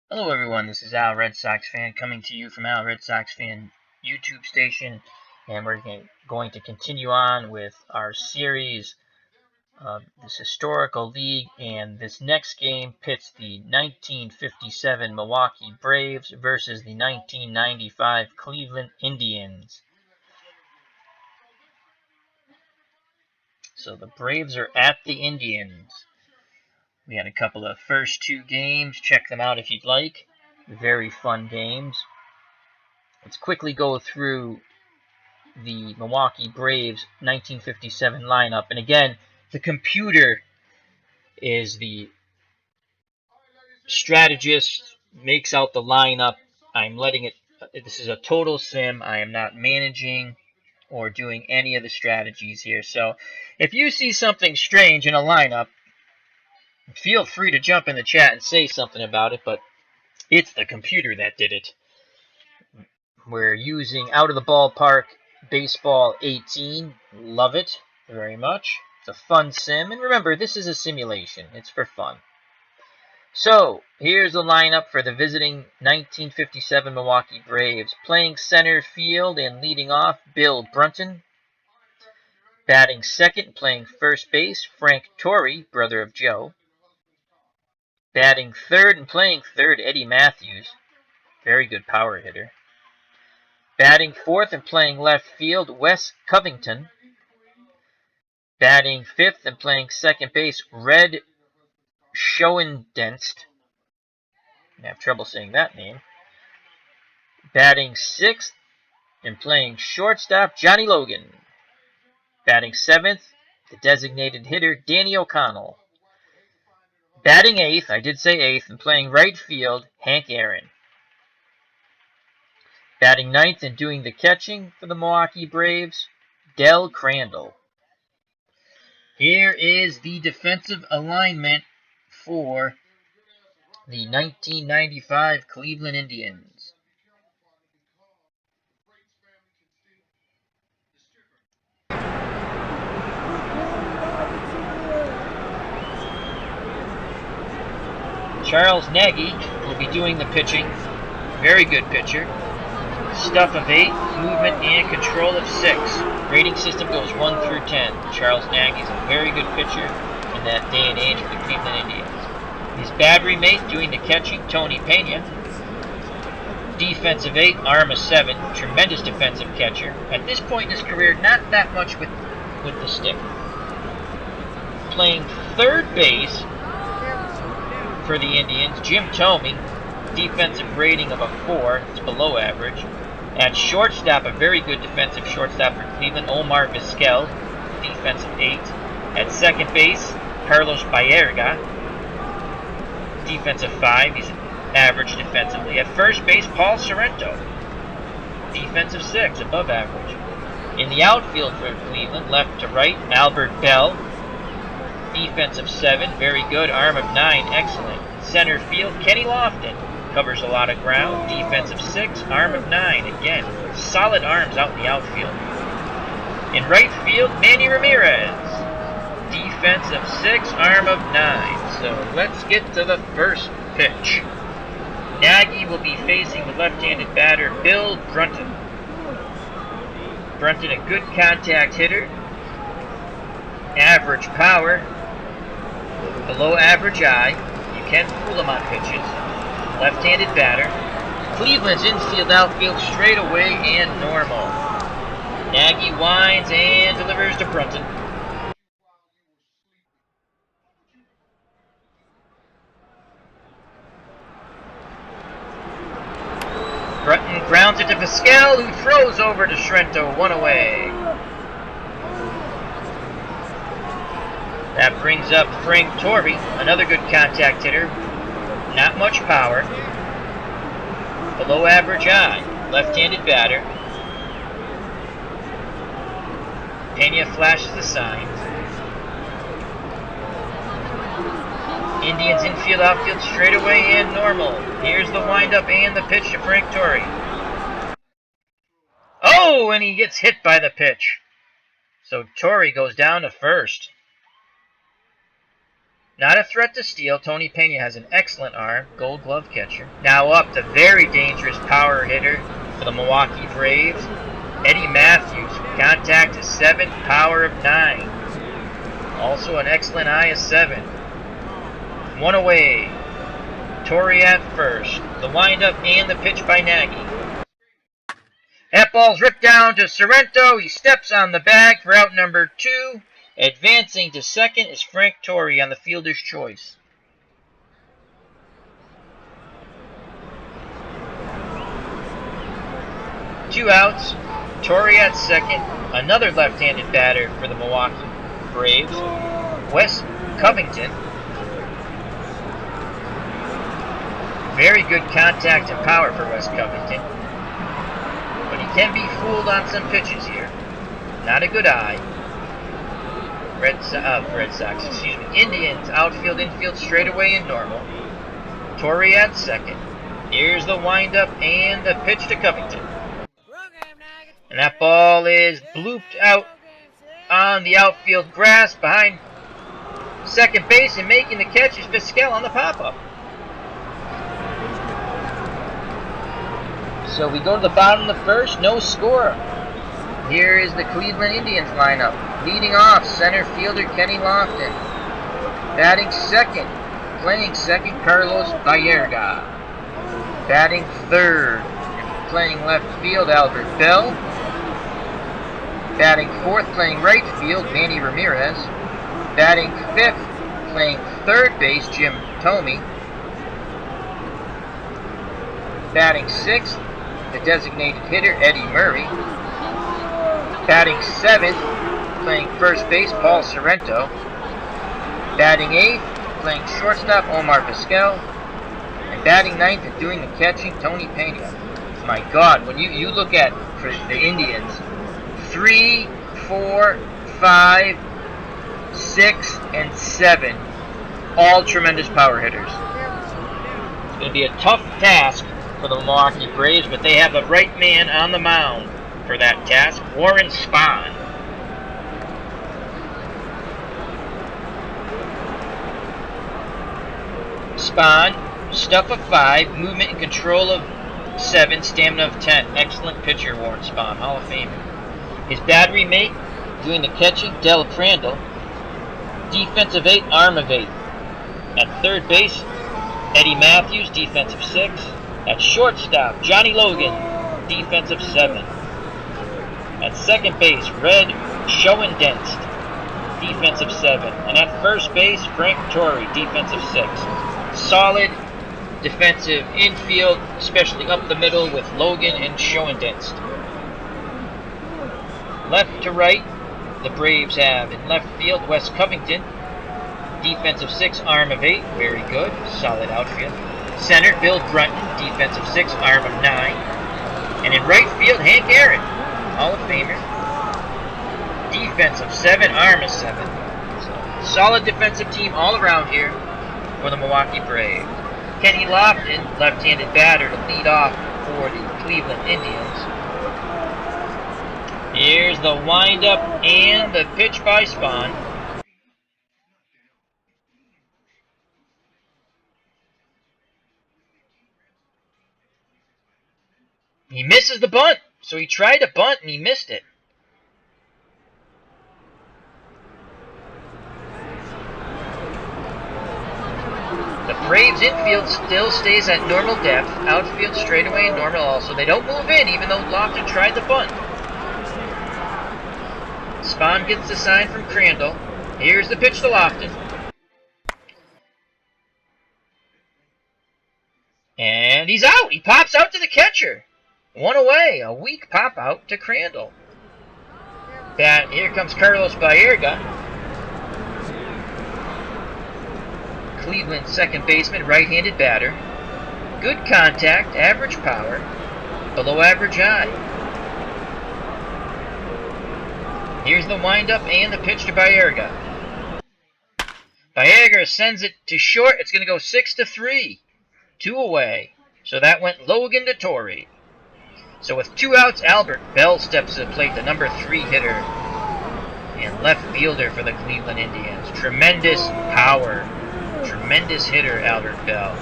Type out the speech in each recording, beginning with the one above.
Hello everyone, this is Al Red Sox Fan coming to you from Al Red Sox Fan YouTube station, and we're going to continue on with our series of this historical league, and this next game pits the 1957 Milwaukee Braves versus the 1995 Cleveland Indians. So the Braves are at the Indians. We had a couple of first two games, check them out if you'd like. Very fun games. Let's quickly go through the Milwaukee Braves 1957 lineup. And again, the computer is the strategist, makes out the lineup. I'm letting it, this is a total sim. I am not managing or doing any of the strategies here. So if you see something strange in a lineup, feel free to jump in the chat and say something about it, but it's the computer that did it. We're using Out of the Ballpark Baseball 18. Love it very much. It's a fun sim. And remember, this is a simulation. It's for fun. So, here's the lineup for the visiting 1957 Milwaukee Braves. Playing center field and leading off, Bill Brunton. Batting second, playing first base, Frank Torre, brother of Joe. Batting third and playing third, Eddie Mathews. Very good power hitter. Batting fourth and playing left field, Wes Covington. Batting fifth and playing second base, Red Schoendenst. I have trouble saying that name. Batting sixth and playing shortstop, Johnny Logan. Batting seventh, the designated hitter, Danny O'Connell. Batting eighth, I did say eighth, and playing right field, Hank Aaron. Batting ninth and doing the catching for the Milwaukee Braves, Del Crandall. Here is the defensive alignment for the 1995 Cleveland Indians. Charles Nagy will be doing the pitching. Very good pitcher. Stuff of 8, movement and control of 6. Rating system goes 1 through 10. Charles Nagy is a very good pitcher in that day and age for the Cleveland Indians. His battery mate doing the catching, Tony Pena. Defensive 8, arm of 7. Tremendous defensive catcher. At this point in his career, not that much with the stick. Playing third base for the Indians, Jim Thome. Defensive rating of a 4. It's below average. At shortstop, a very good defensive shortstop for Cleveland, Omar Vizquel, defensive 8. At second base, Carlos Baerga, defensive 5. He's average defensively. At first base, Paul Sorrento, defensive 6, above average. In the outfield for Cleveland, left to right, Albert Belle, defensive 7, very good. Arm of 9, excellent. Center field, Kenny Lofton. Covers a lot of ground. Defensive 6, arm of 9. Again, solid arms out in the outfield. In right field, Manny Ramirez. Defensive 6, arm of 9. So let's get to the first pitch. Nagy will be facing the left-handed batter, Bill Brunton. Brunton, a good contact hitter. Average power. Below average eye. You can fool him on pitches. Left-handed batter. Cleveland's infield outfield straight away and normal. Nagy winds and delivers to Brunton. Brunton grounds it to Vizquel, who throws over to Sorrento, 1 away. That brings up Frank Torre, another good contact hitter. Not much power. Below average eye. Left-handed batter. Pena flashes the signs. Indians infield outfield straight away and normal. Here's the windup and the pitch to Frank Torre. Oh, and he gets hit by the pitch. So Torre goes down to first. Not a threat to steal. Tony Pena has an excellent arm. Gold glove catcher. Now up, the very dangerous power hitter for the Milwaukee Braves, Eddie Mathews. Contact is 7, power of 9. Also an excellent eye of 7. One away. Torre at first. The windup and the pitch by Nagy. That ball's ripped down to Sorrento. He steps on the bag for out number 2. Advancing to second is Frank Torre on the fielder's choice. Two outs. Torre at second. Another left-handed batter for the Milwaukee Braves, Wes Covington. Very good contact and power for Wes Covington, but he can be fooled on some pitches here. Not a good eye. Red Sox, Indians, outfield, infield, straightaway and normal. Torre at second. Here's the windup and the pitch to Covington. And that ball is blooped out on the outfield grass behind second base, and making the catch is Vizquel on the pop-up. So we go to the bottom of the first, no score. Here is the Cleveland Indians lineup. Leading off, center fielder Kenny Lofton. Batting second, playing second, Carlos Baerga. Batting third, playing left field, Albert Belle. Batting fourth, playing right field, Manny Ramirez. Batting fifth, playing third base, Jim Thome. Batting sixth, the designated hitter, Eddie Murray. Batting seventh, playing first base, Paul Sorrento. Batting eighth, playing shortstop, Omar Vizquel. And batting ninth and doing the catching, Tony Pena. My God, when you look at for the Indians, 3, 4, 5, 6, and 7, all tremendous power hitters. It's going to be a tough task for the Milwaukee Braves, but they have the right man on the mound for that task, Warren Spahn. Spahn, stuff of 5, movement and control of 7, stamina of 10. Excellent pitcher, Warren Spahn, Hall of Famer. His battery mate, doing the catching, Del Crandall. Defensive 8, arm of 8. At third base, Eddie Mathews, defensive 6. At shortstop, Johnny Logan, defensive 7. At second base, Red Schoendenst, defensive 7. And at first base, Frank Torre, defensive 6. Solid defensive infield, especially up the middle with Logan and Schoendenst. Left to right, the Braves have in left field, Wes Covington, defensive 6, arm of 8, very good, solid outfield. Center, Bill Grunton, defensive 6, arm of 9. And in right field, Hank Aaron, Hall of Famer, defensive 7, arm of 7. So, solid defensive team all around here for the Milwaukee Braves. Kenny Lofton, left-handed batter, to lead off for the Cleveland Indians. Here's the windup and the pitch by Spahn. He misses the bunt, so he tried to bunt and he missed it. The Braves infield still stays at normal depth. Outfield straightaway and normal also. They don't move in even though Lofton tried the bunt. Spahn gets the sign from Crandall. Here's the pitch to Lofton. And he's out. He pops out to the catcher. One away. A weak pop out to Crandall. Here comes Carlos Baerga. Cleveland second baseman, right-handed batter. Good contact, average power, below average eye. Here's the windup and the pitch to Baerga. Baerga sends it to short. It's going to go 6-3. 2 away. So that went Logan to Torre. So with 2 outs, Albert Belle steps to the plate, the number 3 hitter and left fielder for the Cleveland Indians. Tremendous power Tremendous hitter, Albert Belle.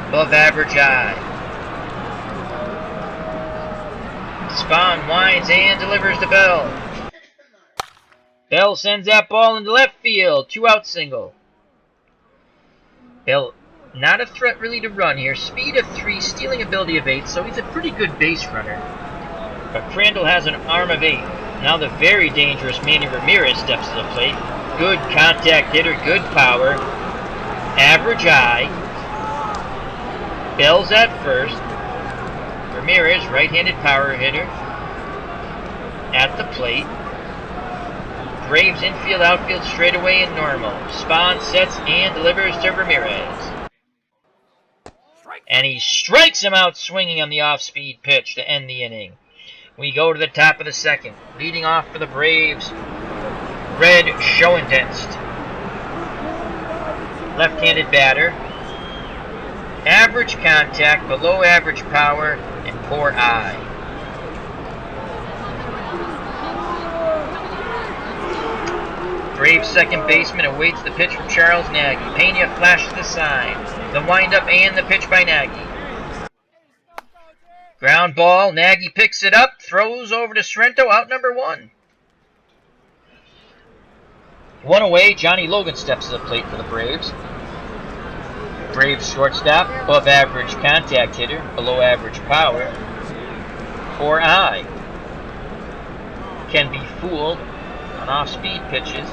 Above average eye. Spawn winds and delivers to Belle. Belle sends that ball into left field. 2-out single. Belle, not a threat really to run here. Speed of 3, stealing ability of 8, so he's a pretty good base runner. But Crandall has an arm of 8. Now the very dangerous Manny Ramirez steps to the plate. Good contact hitter, good power. Average eye. Belle's at first. Ramirez, right-handed power hitter, at the plate. Braves infield, outfield, straightaway and normal. Spawn sets and delivers to Ramirez. And he strikes him out swinging on the off-speed pitch to end the inning. We go to the top of the second. Leading off for the Braves, Red Schoendenst. Left-handed batter. Average contact, below average power, and poor eye. Braves second baseman awaits the pitch from Charles Nagy. Pena flashes the sign. The windup and the pitch by Nagy. Ground ball, Nagy picks it up, throws over to Sorrento, out number 1. 1 away, Johnny Logan steps to the plate for the Braves. Braves shortstop, above average contact hitter, below average power. Poor eye. Can be fooled on off-speed pitches.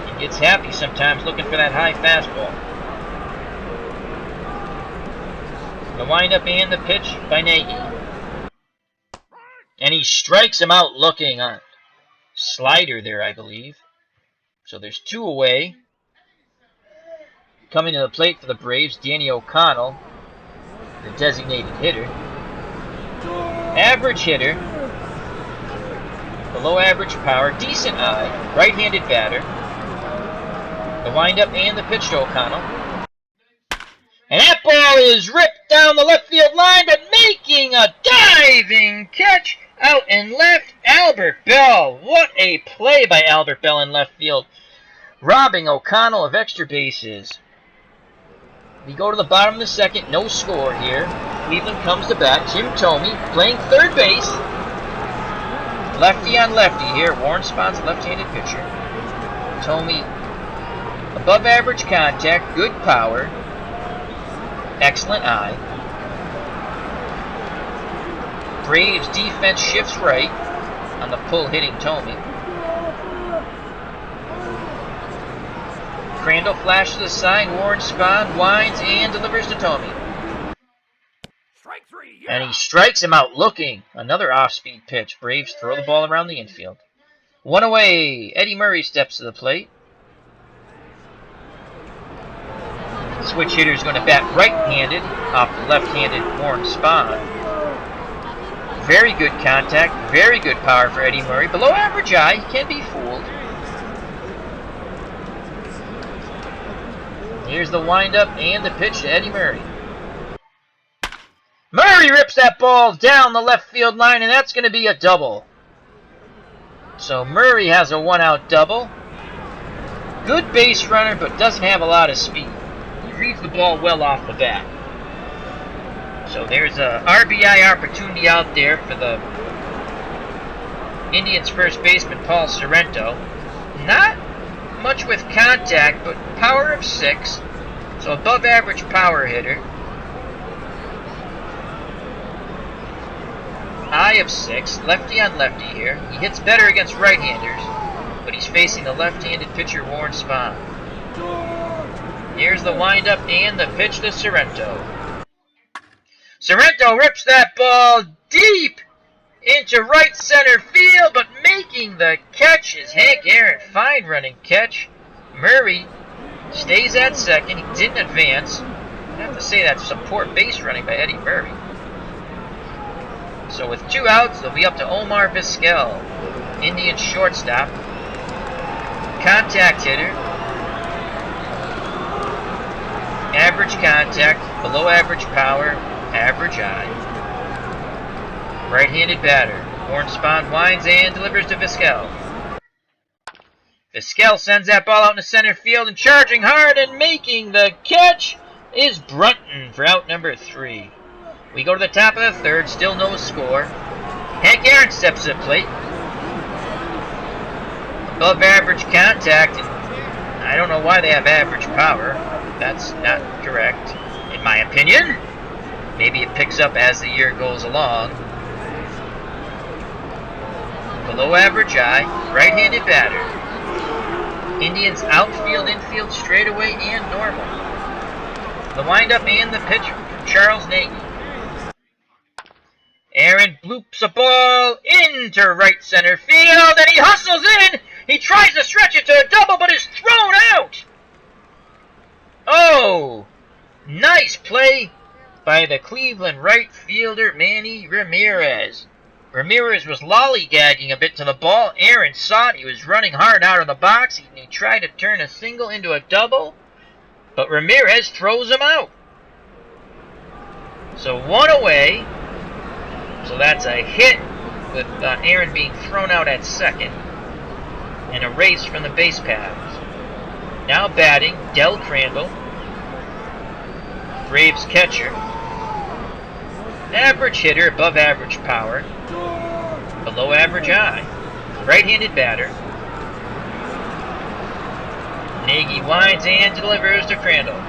He gets happy sometimes looking for that high fastball. The windup and the pitch by Nagy. And he strikes him out looking on slider there, I believe. So there's 2 away. Coming to the plate for the Braves, Danny O'Connell, the designated hitter. Average hitter. Below average power, decent eye, right-handed batter. The windup and the pitch to O'Connell. And that ball is ripped down the left field line, but making a diving catch out in left, Albert Belle. What a play by Albert Belle in left field, robbing O'Connell of extra bases. We go to the bottom of the second, no score here. Cleveland comes to bat. Jim Thome playing third base. Lefty on lefty here. Warren Spahn's a left-handed pitcher. Thome, above average contact, good power, excellent eye. Braves defense shifts right on the pull hitting Thome. Crandall flashes the sign. Warren Spahn winds and delivers to Thome. And he strikes him out looking. Another off-speed pitch. Braves throw the ball around the infield. 1 away. Eddie Murray steps to the plate. Switch hitter's going to bat right-handed off the left-handed Warren Spahn. Very good contact. Very good power for Eddie Murray. Below average eye. He can be fooled. Here's the windup and the pitch to Eddie Murray. Murray rips that ball down the left field line, and that's going to be a double. So Murray has a 1-out double. Good base runner, but doesn't have a lot of speed. He reads the ball well off the bat. So there's a RBI opportunity out there for the Indians first baseman Paul Sorrento. Not much with contact, but power of 6. So above average power hitter. Eye of 6, lefty on lefty here. He hits better against right-handers, but he's facing the left-handed pitcher Warren Spahn. Here's the windup and the pitch to Sorrento. Sorrento rips that ball deep into right center field, but making the catch is Hank Aaron. Fine running catch. Murray stays at second. He didn't advance. I have to say that's some poor base running by Eddie Murray. So with 2 outs, they'll be up to Omar Vizquel, Indian shortstop. Contact hitter. Average contact, below average power, average eye. Right-handed batter. Warren Spahn winds and delivers to Vizquel. Vizquel sends that ball out into center field, and charging hard and making the catch is Brunton for out number 3. We go to the top of the third, still no score. Hank Aaron steps to the plate. Above average contact, and I don't know why they have average power. That's not correct, in my opinion. Maybe it picks up as the year goes along. Below average eye, right-handed batter. Indians outfield, infield, straightaway, and normal. The windup and the pitch from Charles Nagy. Aaron bloops a ball into right center field, and he hustles in. He tries to stretch it to a double, but is thrown out. Oh, nice play by the Cleveland right fielder, Manny Ramirez. Ramirez was lollygagging a bit to the ball. Aaron saw it. He was running hard out of the box. He tried to turn a single into a double, but Ramirez throws him out. So 1 away. So that's a hit with Aaron being thrown out at second and erased from the base paths. Now batting, Del Crandall, Braves catcher. Average hitter, above average power, below average eye, right-handed batter. Nagy winds and delivers to Crandall.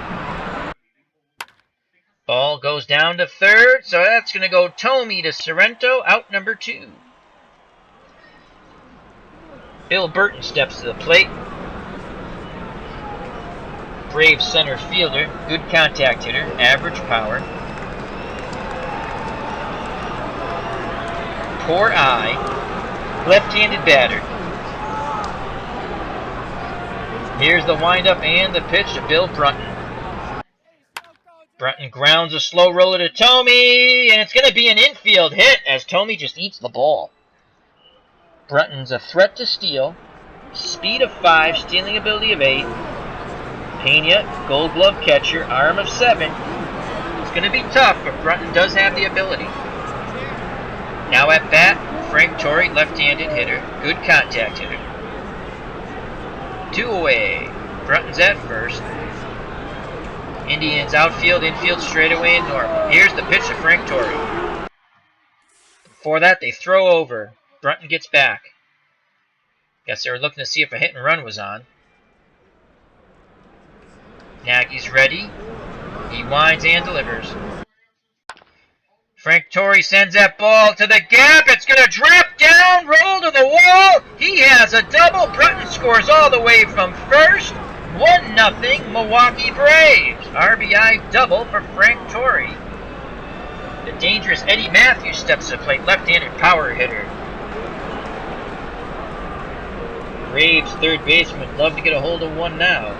Ball goes down to third, so that's going to go Thome to Sorrento, out number 2. Bill Burton steps to the plate. Brave center fielder, good contact hitter, average power. Poor eye, left-handed batter. Here's the windup and the pitch to Bill Brunton. Brunton grounds a slow roller to Thome, and it's going to be an infield hit as Thome just eats the ball. Brunton's a threat to steal, speed of 5, stealing ability of 8. Pena, gold glove catcher, arm of 7. It's going to be tough, but Brunton does have the ability. Now at bat, Frank Torre, left-handed hitter, good contact hitter. 2 away. Brunton's at first. Indians outfield, infield, straightaway, and normal. Here's the pitch to Frank Torre. Before that, they throw over. Brunton gets back. Guess they were looking to see if a hit and run was on. Nagy's ready. He winds and delivers. Frank Torre sends that ball to the gap. It's going to drop down, roll to the wall. He has a double. Brunton scores all the way from first. 1-0 Milwaukee Braves. RBI double for Frank Torre. The dangerous Eddie Mathews steps to the plate, left-handed power hitter. Braves third baseman would love to get a hold of one now.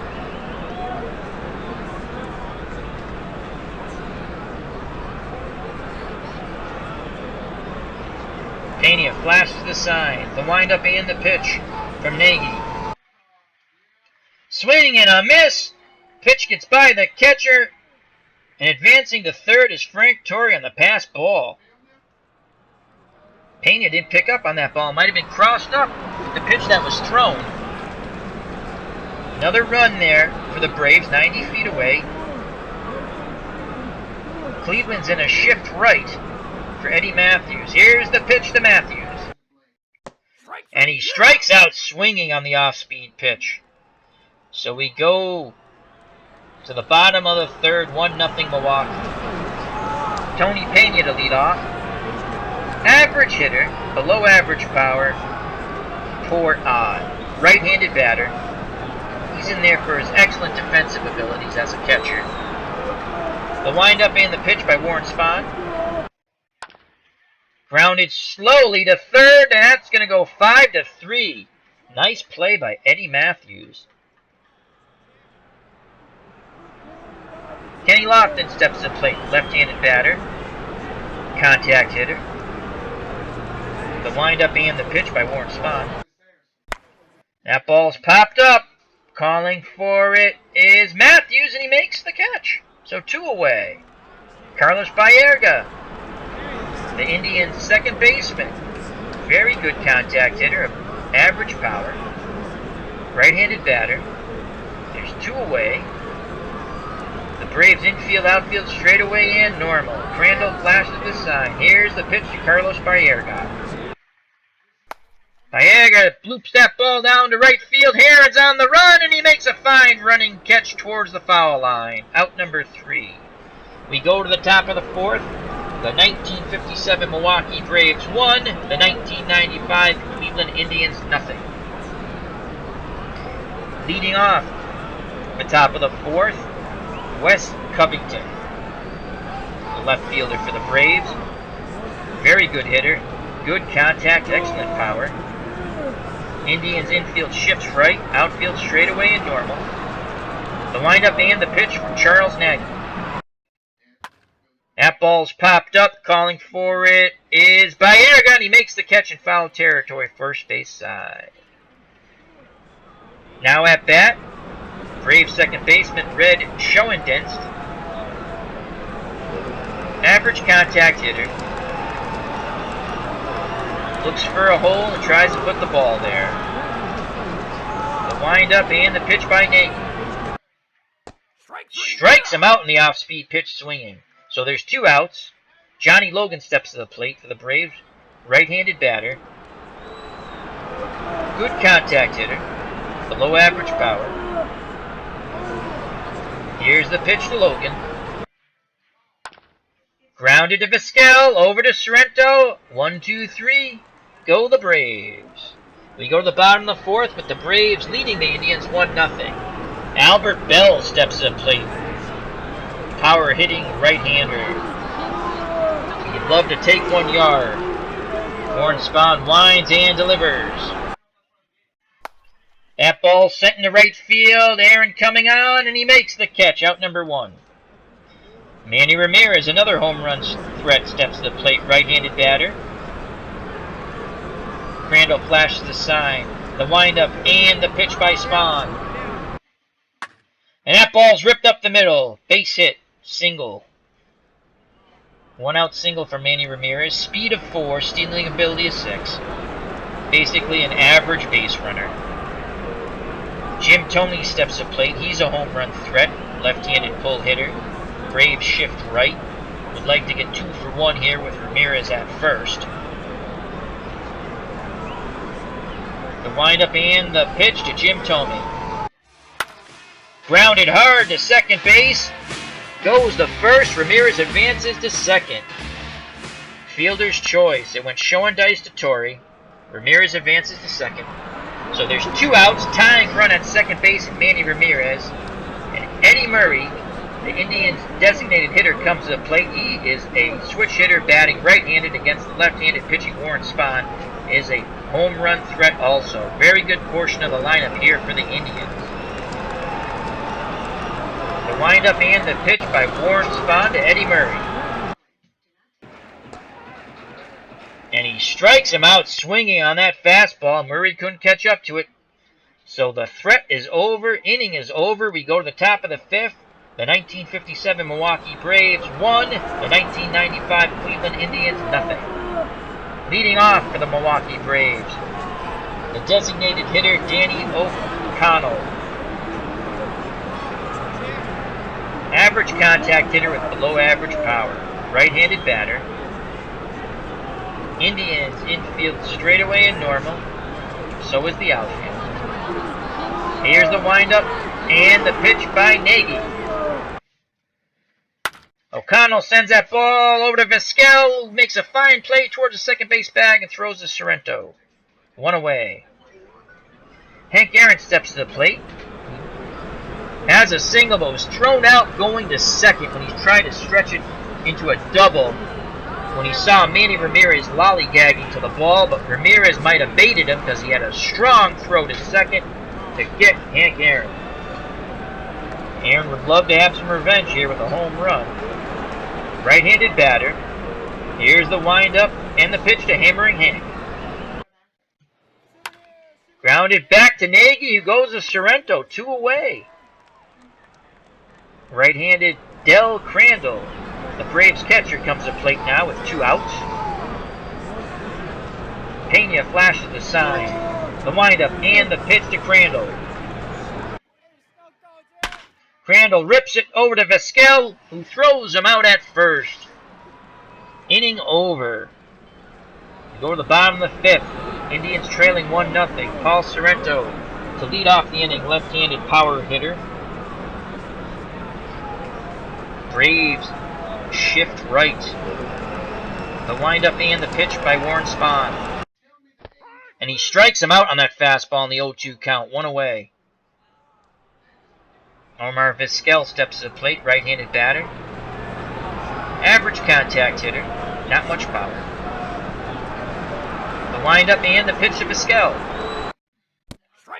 Pena flashes the sign, the windup and the pitch from Nagy. Swing and a miss. Pitch gets by the catcher. And advancing to third is Frank Torre on the pass ball. Pena didn't pick up on that ball. Might have been crossed up with the pitch that was thrown. Another run there for the Braves, 90 feet away. Cleveland's in a shift right for Eddie Mathews. Here's the pitch to Mathews. And he strikes out swinging on the off-speed pitch. So we go to the bottom of the third, 1-0 Milwaukee. Tony Pena to lead off. Average hitter, below average power, poor eye. Right-handed batter. He's in there for his excellent defensive abilities as a catcher. The windup and the pitch by Warren Spahn. Grounded slowly to third, and that's going to go 5-3. Nice play by Eddie Mathews. Kenny Lofton steps to the plate, left-handed batter, contact hitter. The windup and the pitch by Warren Spahn. That ball's popped up. Calling for it is Mathews, and he makes the catch. So 2 away. Carlos Baerga, the Indians' second baseman. Very good contact hitter, average power. right-handed batter. There's 2 away. The Braves infield, outfield, straightaway, and normal. Crandall flashes the sign. Here's the pitch to Carlos Baerga. Baerga bloops that ball down to right field. Heron's on the run, and he makes a fine running catch towards the foul line. Out number 3. We go to the top of the 4th. The 1957 Milwaukee Braves 1. The 1995 Cleveland Indians nothing. Leading off the top of the 4th, Wes Covington, the left fielder for the Braves. Very good hitter. Good contact, excellent power. Indians infield shifts right, outfield straightaway and normal. The windup and the pitch from Charles Nagy. That ball's popped up, calling for it is Baerga, and he makes the catch in foul territory, first base side. Now at bat, Braves second baseman Red Schoendienst. Average contact hitter. Looks for a hole and tries to put the ball there. The windup and the pitch by Nagy. Strikes him out in the off-speed pitch swinging. So there's 2 outs. Johnny Logan steps to the plate for the Braves. Right-handed batter. Good contact hitter. Below average power. Here's the pitch to Logan. Grounded to Vizquel. Over to Sorrento. 1, 2, 3. Go the Braves. We go to the bottom of the 4th with the Braves leading the Indians 1-0. Albert Belle steps to the plate. Power hitting right-hander. He'd love to take 1 yard. Warren Spahn winds and delivers. That ball sent into right field. Aaron coming on, and he makes the catch. Out number 1. Manny Ramirez, another home run threat, steps to the plate. Right-handed batter. Crandall flashes the sign. The windup and the pitch by Spahn. And that ball's ripped up the middle. Base hit. Single. 1 out single for Manny Ramirez. Speed of 4. Stealing ability of 6. Basically an average base runner. Jim Thome steps to plate. He's a home run threat. Left-handed pull hitter. Braves shift right. Would like to get 2 for 1 here with Ramirez at first. The windup and the pitch to Jim Thome. Grounded hard to second base. Goes to first. Ramirez advances to second. Fielder's choice. It went Schoendienst to Torre. Ramirez advances to second. So there's 2 outs. Tying run at second base and Manny Ramirez. And Eddie Murray, the Indians' designated hitter, comes to the plate. He is a switch hitter batting right-handed against the left-handed pitching Warren Spahn. Is a home run threat also. Very good portion of the lineup here for the Indians. The windup and the pitch by Warren Spahn to Eddie Murray. And he strikes him out swinging on that fastball. Murray couldn't catch up to it. So the threat is over. Inning is over. We go to the top of the 5th. The 1957 Milwaukee Braves 1. The 1995 Cleveland Indians nothing. Leading off for the Milwaukee Braves, the designated hitter Danny O'Connell. Average contact hitter with below average power. Right-handed batter. Indians infield straightaway and normal. So is the outfield. Here's the windup and the pitch by Nagy. O'Connell sends that ball over to Vizquel, makes a fine play towards the second base bag and throws to Sorrento. 1 away. Hank Aaron steps to the plate. Has a single, but was thrown out going to second when he tried to stretch it into a double when he saw Manny Ramirez lollygagging to the ball, but Ramirez might have baited him because he had a strong throw to second to get Hank Aaron. Aaron would love to have some revenge here with a home run. Right-handed batter. Here's the windup and the pitch to Hammering Hank. Grounded back to Nagy, who goes to Sorrento. 2 away. Right-handed Del Crandall. The Braves catcher comes to plate now with 2 outs. Pena flashes the sign. The windup and the pitch to Crandall. Crandall rips it over to Vizquel, who throws him out at first. Inning over. We go to the bottom of the 5th. Indians trailing 1-0. Paul Sorrento to lead off the inning, left-handed power hitter. Braves shift right. The windup and the pitch by Warren Spahn. And he strikes him out on that fastball in the 0-2 count. 1 away. Omar Vizquel steps to the plate, right-handed batter. Average contact hitter, not much power. The windup and the pitch to Vizquel.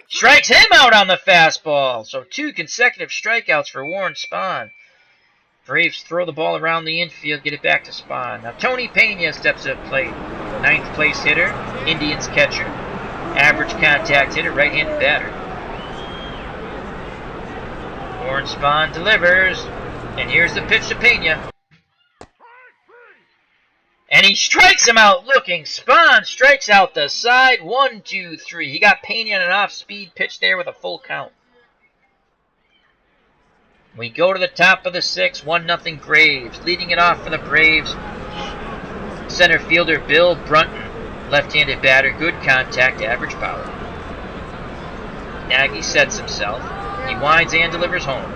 Strikes him out on the fastball. So 2 consecutive strikeouts for Warren Spahn. Braves throw the ball around the infield, get it back to Spahn. Now Tony Pena steps to the plate. 9th place hitter, Indians catcher. Average contact hitter, right-handed batter. Warren Spahn delivers, and here's the pitch to Pena. And he strikes him out looking. Spahn strikes out the side. 1, 2, 3. He got Pena on an off-speed pitch there with a full count. We go to the top of the 6th. 1-0 Braves. Leading it off for the Braves, center fielder Bill Brunton. Left-handed batter, good contact, average power. Nagy sets himself. He winds and delivers home.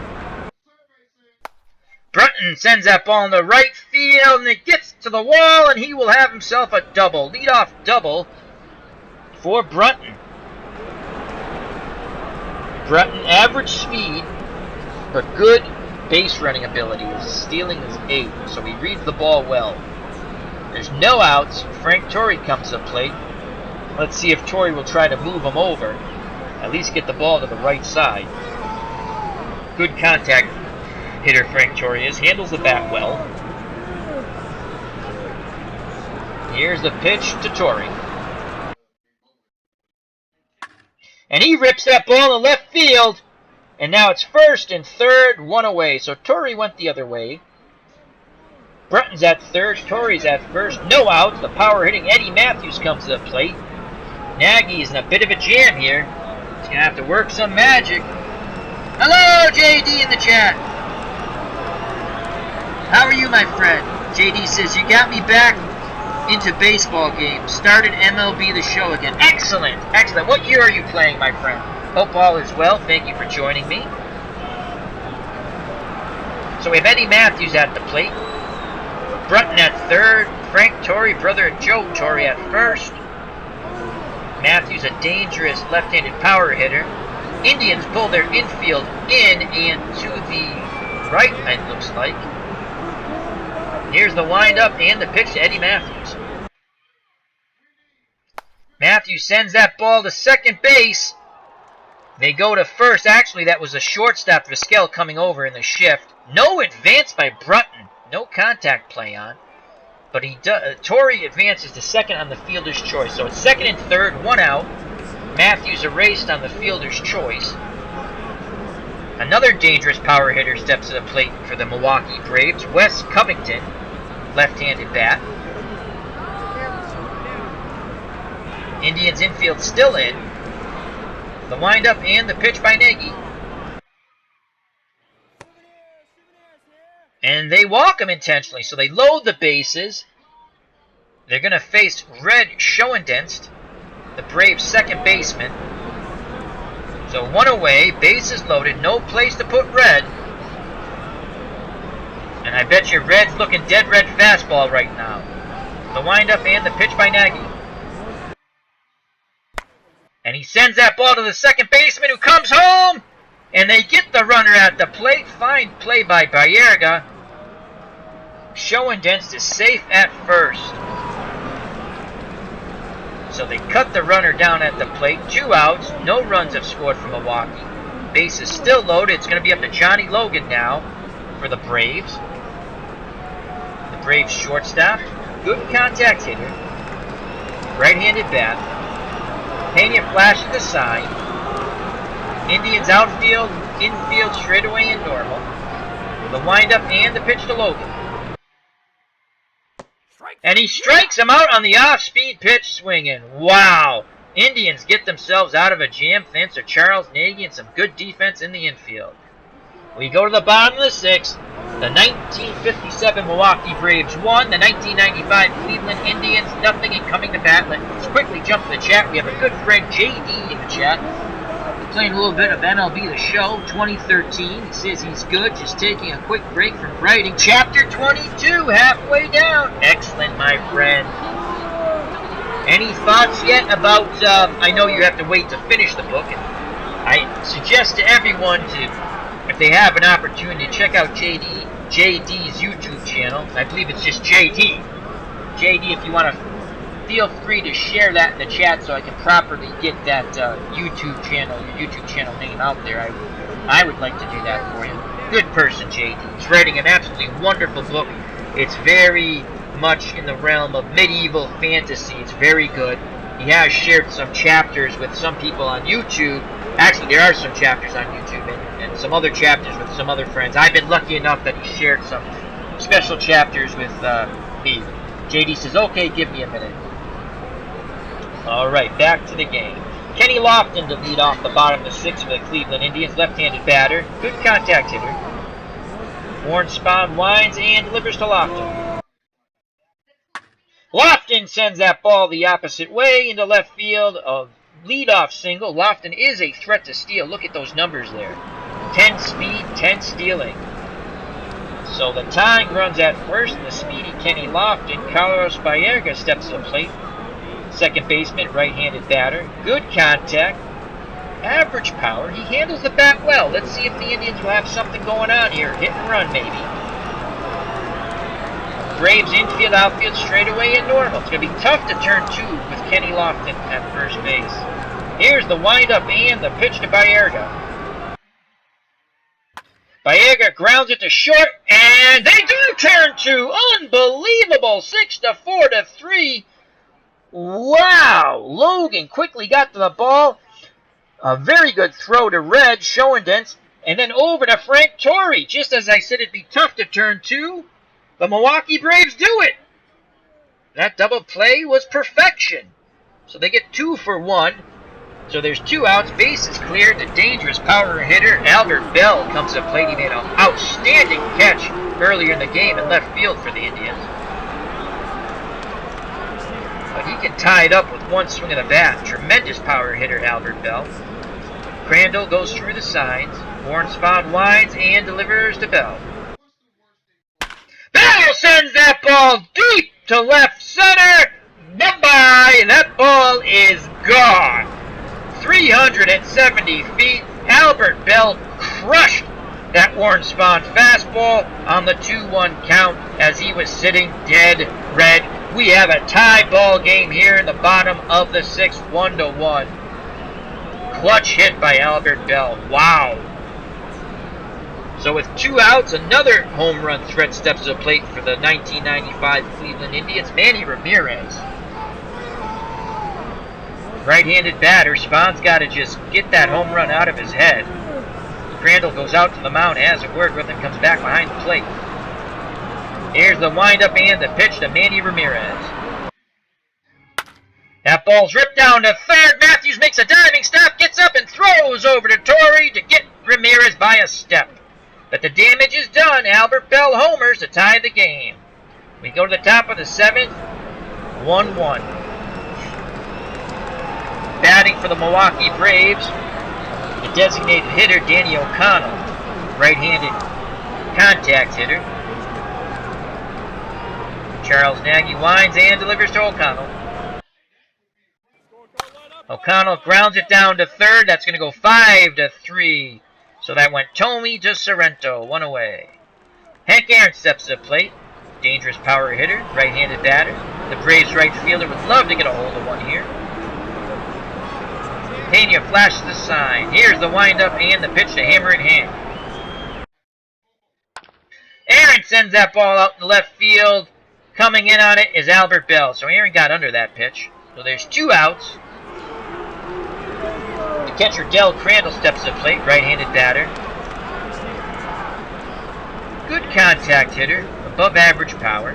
Brunton sends that ball in the right field, and it gets to the wall, and he will have himself a double. Leadoff double for Brunton. Brunton, average speed, but good base running ability. His stealing is 8, so he reads the ball well. There's no outs. Frank Torre comes to the plate. Let's see if Torre will try to move him over. At least get the ball to the right side. Good contact hitter Frank Torre is. Handles the bat well. Here's the pitch to Torre. And he rips that ball in left field. And now it's 1st and 3rd, 1 away. So Torre went the other way. Brunton's at 3rd. Torre's at 1st. No outs. The power hitting Eddie Mathews comes to the plate. Nagy's in a bit of a jam here. He's going to have to work some magic. Hello, JD in the chat. How are you, my friend? JD says, you got me back into baseball games. Started MLB The Show again. Excellent. Excellent. What year are you playing, my friend? Hope all is well. Thank you for joining me. So we have Eddie Mathews at the plate. Brunton at 3rd. Frank Torre, brother of Joe Torre, at 1st. Matthews, a dangerous left-handed power hitter. Indians pull their infield in and to the right, it looks like. Here's the windup and the pitch to Eddie Mathews. Mathews sends that ball to second base. They go to 1st. Actually, that was a shortstop, Vizquel, coming over in the shift. No advance by Brunton. No contact play on. But Torre advances to 2nd on the fielder's choice. So it's 2nd and 3rd, 1 out. Mathews erased on the fielder's choice. Another dangerous power hitter steps to the plate for the Milwaukee Braves. Wes Covington, left-handed bat. Indians infield still in. The windup and the pitch by Nagy. And they walk him intentionally, so they load the bases. They're going to face Red Schoendenst, the Braves' second baseman. So 1 away, bases loaded, no place to put Red. And I bet you Red's looking dead red fastball right now. The windup and the pitch by Nagy. And he sends that ball to the second baseman, who comes home. And they get the runner at the plate. Fine play by Bayerga. Schoendenst is safe at 1st. So they cut the runner down at the plate. 2 outs. No runs have scored for Milwaukee. Base is still loaded. It's going to be up to Johnny Logan now for the Braves. The Braves shortstop. Good contact hitter. Right-handed bat. Pena flashes the sign. Indians outfield, infield, straightaway, and normal. The windup and the pitch to Logan. And he strikes him out on the off-speed pitch swinging. Wow! Indians get themselves out of a jam thanks to Charles Nagy and some good defense in the infield. We go to the bottom of the 6th. The 1957 Milwaukee Braves won. The 1995 Cleveland Indians nothing, and coming to bat. Let's quickly jump to the chat. We have a good friend JD in the chat. Playing a little bit of MLB The Show 2013. He says he's good, just taking a quick break from writing. Chapter 22, halfway down. Excellent, my friend. Any thoughts yet about, I know you have to wait to finish the book. And I suggest to everyone to, if they have an opportunity, to check out JD's YouTube channel. I believe it's just JD. JD, if you want to, feel free to share that in the chat so I can properly get that your YouTube channel name out there. I would like to do that for you. Good person, JD. He's writing an absolutely wonderful book. It's very much in the realm of medieval fantasy. It's very good. He has shared some chapters with some people on YouTube. Actually, there are some chapters on YouTube and some other chapters with some other friends. I've been lucky enough that he shared some special chapters with me. JD says, okay, give me a minute. Alright, back to the game. Kenny Lofton to lead off the bottom of the 6th for the Cleveland Indians. Left-handed batter. Good contact hitter. Warren Spahn winds and delivers to Lofton. Lofton sends that ball the opposite way into left field. A leadoff single. Lofton is a threat to steal. Look at those numbers there. 10 speed, 10 stealing. So the tying runs at first, and the speedy Kenny Lofton. Carlos Baerga steps to the plate. Second baseman, right-handed batter. Good contact. Average power. He handles the bat well. Let's see if the Indians will have something going on here. Hit and run, maybe. Braves infield, outfield, straightaway and normal. It's going to be tough to turn 2 with Kenny Lofton at first base. Here's the windup and the pitch to Baerga. Baerga grounds it to short, and they do turn 2. Unbelievable. 6-4 to 3. Wow! Logan quickly got to the ball. A very good throw to Red, Schoendens, and then over to Frank Torre. Just as I said, it'd be tough to turn 2. The Milwaukee Braves do it. That double play was perfection. So they get 2 for 1. So there's 2 outs, bases cleared. The dangerous power hitter, Albert Belle, comes to plate. He made an outstanding catch earlier in the game in left field for the Indians. But he can tie it up with one swing of the bat. Tremendous power hitter, Albert Belle. Crandall goes through the signs. Warren Spahn winds and delivers to Belle. Belle sends that ball deep to left center. Bye-bye. That ball is gone. 370 feet. Albert Belle crushed that Warren Spahn fastball on the 2-1 count as he was sitting dead red. We have a tie ball game here in the bottom of the 6th, 1-1. Clutch hit by Albert Belle. Wow. So with 2 outs, another home run threat steps to the plate for the 1995 Cleveland Indians, Manny Ramirez. Right-handed batter. Spahn's got to just get that home run out of his head. Crandall goes out to the mound, has a word with him, comes back behind the plate. Here's the windup and the pitch to Manny Ramirez. That ball's ripped down to third. Mathews makes a diving stop, gets up and throws over to Torre to get Ramirez by a step. But the damage is done. Albert Belle homers to tie the game. We go to the top of the 7th, 1-1. Batting for the Milwaukee Braves, the designated hitter, Danny O'Connell. Right-handed contact hitter. Charles Nagy winds and delivers to O'Connell. O'Connell grounds it down to third. That's going to go 5-3. So that went Thome to Sorrento. 1 away. Hank Aaron steps to the plate. Dangerous power hitter. Right-handed batter. The Braves right fielder would love to get a hold of one here. Pena flashes the sign. Here's the windup and the pitch to Hammer in hand. Aaron sends that ball out in left field. Coming in on it is Albert Belle. So Aaron got under that pitch. So there's 2 outs. The catcher, Del Crandall, steps to the plate. Right-handed batter. Good contact hitter. Above average power.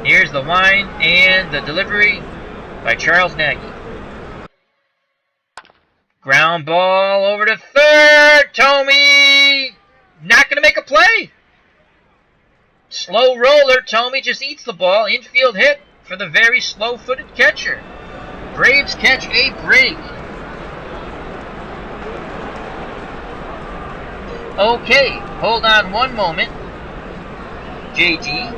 Here's the wind and the delivery by Charles Nagy. Ground ball over to third. Thome play. Slow roller. Thome just eats the ball. Infield hit for the very slow-footed catcher. Braves catch a break. Okay, hold on one moment. JD.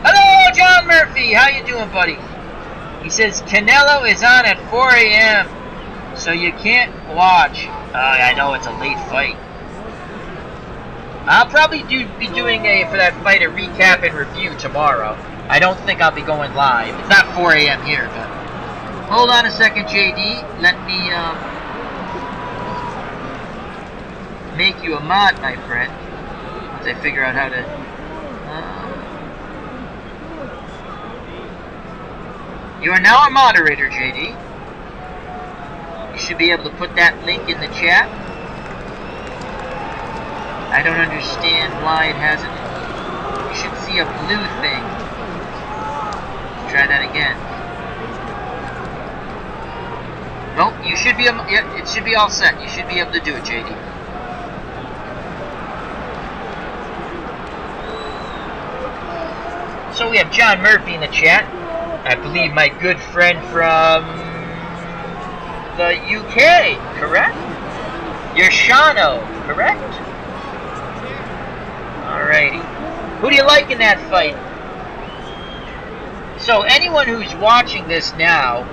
Hello, John Murphy. How you doing, buddy? He says Canelo is on at 4 a.m. so you can't watch. I know it's a late fight. I'll probably be doing for that fight a recap and review tomorrow. I don't think I'll be going live. It's not 4 a.m. here, but hold on a second, JD. Let me make you a mod, my friend. Once I figure out how to. You are now a moderator, JD. You should be able to put that link in the chat. I don't understand why it hasn't. You should see a blue thing. Try that again. Nope, you should be. Yeah, it should be all set. You should be able to do it, JD. So we have John Murphy in the chat. I believe my good friend from the UK, correct? You're Shano, correct? Alrighty. Who do you like in that fight? So anyone who's watching this now,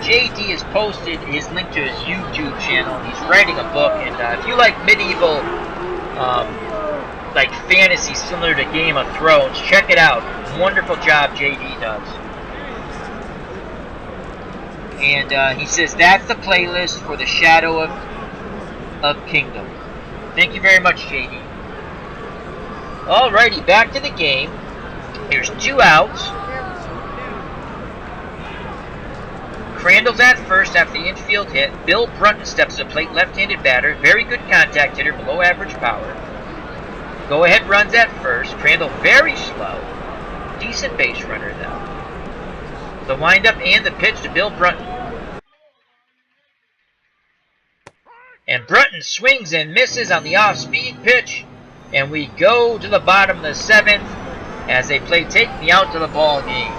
JD has posted his link to his YouTube channel. He's writing a book, and if you like medieval, like fantasy similar to Game of Thrones, check it out. Wonderful job JD does. And he says that's the playlist for the Shadow of Kingdom. Thank you very much, JD. Alrighty, back to the game. Here's 2 outs. Crandall's at first after the infield hit. Bill Brunton steps to the plate, left-handed batter. Very good contact hitter, below average power. Go-ahead runs at first. Crandall very slow. Decent base runner, though. The windup and the pitch to Bill Brunton. And Brunton swings and misses on the off-speed pitch. And we go to the bottom of the 7th as they play take me out to the ball game.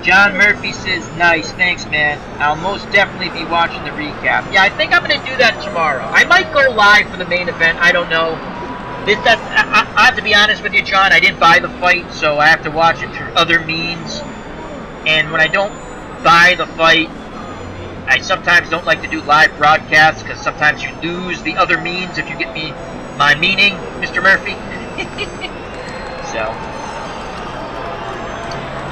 John Murphy says, nice, thanks, man. I'll most definitely be watching the recap. Yeah, I think I'm going to do that tomorrow. I might go live for the main event. I don't know. I have to be honest with you, John. I didn't buy the fight, so I have to watch it through other means. And when I don't buy the fight, I sometimes don't like to do live broadcasts because sometimes you lose the other means, if you get me my meaning, Mr. Murphy. So,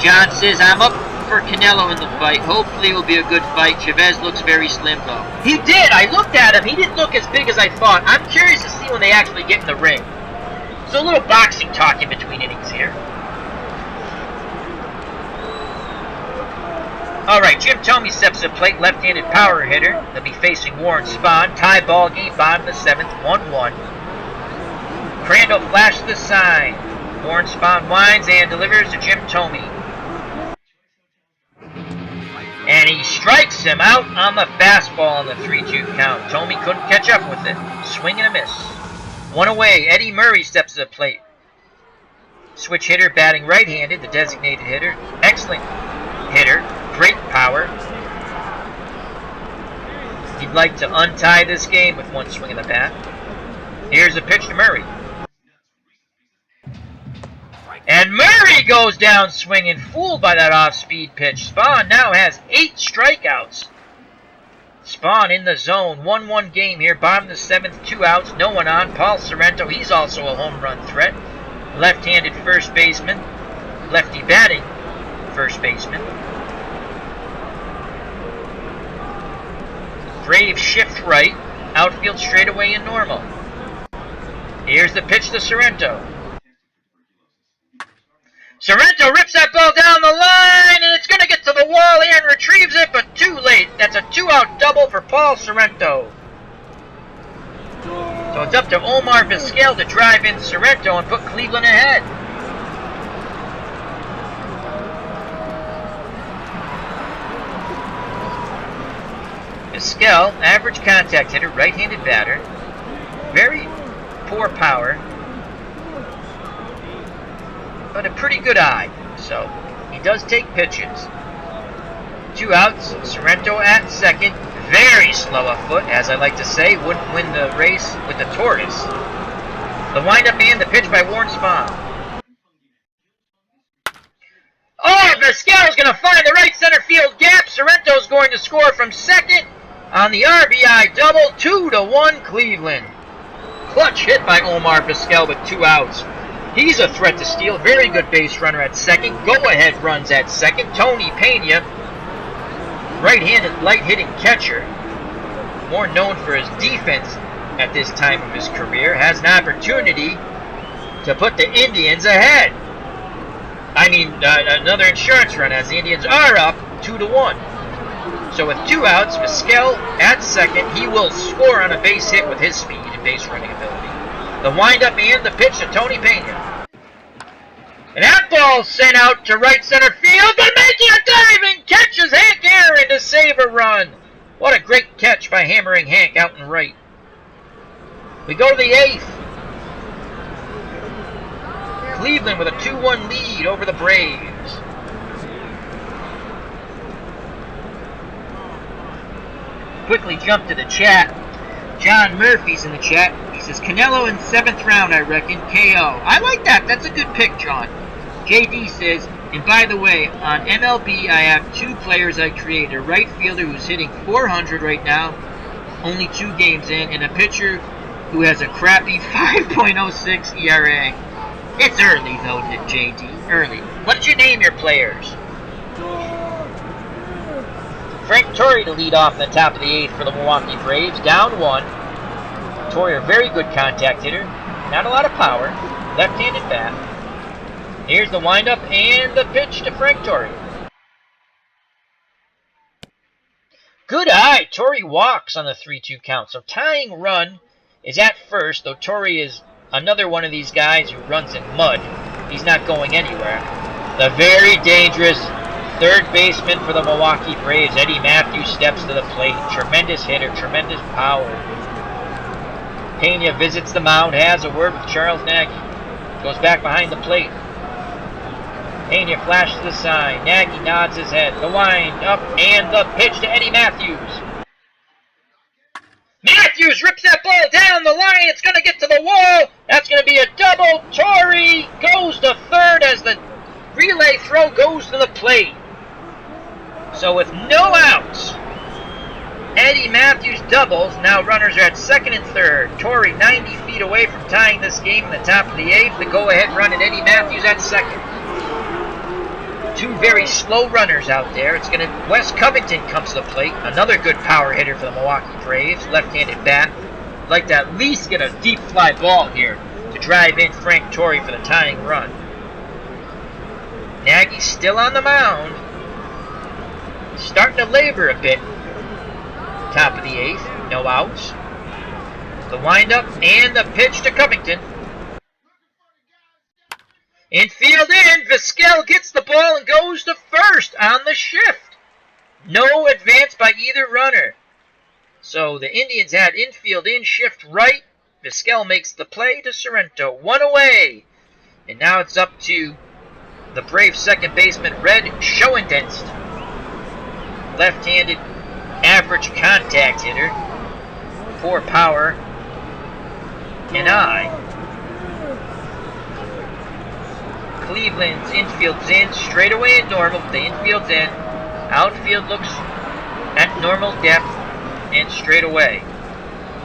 John says, I'm up for Canelo in the fight. Hopefully it will be a good fight. Chavez looks very slim, though. He did. I looked at him. He didn't look as big as I thought. I'm curious to see when they actually get in the ring. So a little boxing talk in between innings here. Alright, Jim Thome steps to the plate, left-handed power hitter. They'll be facing Warren Spahn. Tie ball game, bottom of the 7th, 1-1. Crandall flashes the sign. Warren Spahn winds and delivers to Jim Thome. And he strikes him out on the fastball on the 3-2 count. Thome couldn't catch up with it. Swing and a miss. 1 away. Eddie Murray steps to the plate. Switch hitter batting right-handed, the designated hitter. Excellent hitter. Great power. He'd like to untie this game with 1 swing of the bat. Here's a pitch to Murray. And Murray goes down swinging, fooled by that off-speed pitch. Spahn now has 8 strikeouts. Spahn in the zone. 1-1 game here. Bottom of the 7th, 2 outs. No one on. Paul Sorrento, he's also a home run threat. Left-handed first baseman. Lefty batting first baseman. Braves shift right. Outfield straightaway and normal. Here's the pitch to Sorrento. Sorrento rips that ball down the line, and it's going to get to the wall here and retrieves it, but too late. That's a 2-out double for Paul Sorrento. So it's up to Omar Vizquel to drive in Sorrento and put Cleveland ahead. Vizquel, average contact hitter, right-handed batter. Very poor power, but a pretty good eye. So he does take pitches. 2 outs. Sorrento at second. Very slow of foot, as I like to say. Wouldn't win the race with the Tortoise. The windup and the pitch by Warren Spahn. Oh, Vizquel's going to find the right center field gap. Sorrento's going to score from second on the RBI double. 2-1 Cleveland. Clutch hit by Omar Vizquel with 2 outs. He's a threat to steal. Very good base runner at second. Go-ahead runs at second. Tony Pena, right-handed light-hitting catcher, more known for his defense at this time of his career, has an opportunity to put the Indians ahead. Another insurance run as the Indians are up 2-1. So with 2 outs, Vizquel at second. He will score on a base hit with his speed and base running ability. The windup and the pitch to Tony Pena. And that ball sent out to right center field, but making a diving catch is Hank Aaron to save a run. What a great catch by hammering Hank out in right. We go to the 8th. Cleveland with a 2-1 lead over the Braves. Quickly jump to the chat. John Murphy's in the chat. He says, Canelo in 7th round, I reckon, KO. I like that. That's a good pick, John. JD says, and by the way, on MLB, I have 2 players I created. A right fielder who's hitting 400 right now, only 2 games in, and a pitcher who has a crappy 5.06 ERA. It's early, though, JD. Early. What did you name your players? Frank Torre to lead off in the top of the 8th for the Milwaukee Braves. Down 1. Torre, a very good contact hitter. Not a lot of power. Left-handed bat. Here's the windup and the pitch to Frank Torre. Good eye. Torre walks on the 3-2 count. So tying run is at first, though Torre is another one of these guys who runs in mud. He's not going anywhere. The very dangerous third baseman for the Milwaukee Braves, Eddie Mathews, steps to the plate. Tremendous hitter, tremendous power. Pena visits the mound, has a word with Charles Nagy. Goes back behind the plate. Pena flashes the sign. Nagy nods his head. The wind up and the pitch to Eddie Mathews. Mathews rips that ball down the line. It's going to get to the wall. That's going to be a double. Torre goes to third as the relay throw goes to the plate. So with no outs, Eddie Mathews doubles. Now runners are at second and third. Torre 90 feet away from tying this game in the top of the 8th. The go-ahead run and Eddie Mathews at second. 2 very slow runners out there. Wes Covington comes to the plate. Another good power hitter for the Milwaukee Braves. Left-handed bat. I'd like to at least get a deep fly ball here to drive in Frank Torre for the tying run. Nagy's still on the mound. Starting to labor a bit. Top of the 8th. No outs. The windup and the pitch to Covington. Infield in. Vizquel gets the ball and goes to first on the shift. No advance by either runner. So the Indians had infield in, shift right. Vizquel makes the play to Sorrento. 1 away. And now it's up to the Braves second baseman, Red Schoendenst. Left-handed average contact hitter. Poor power and eye. Cleveland's infield's in, straightaway at normal. The infield's in. Outfield looks at normal depth and straightaway.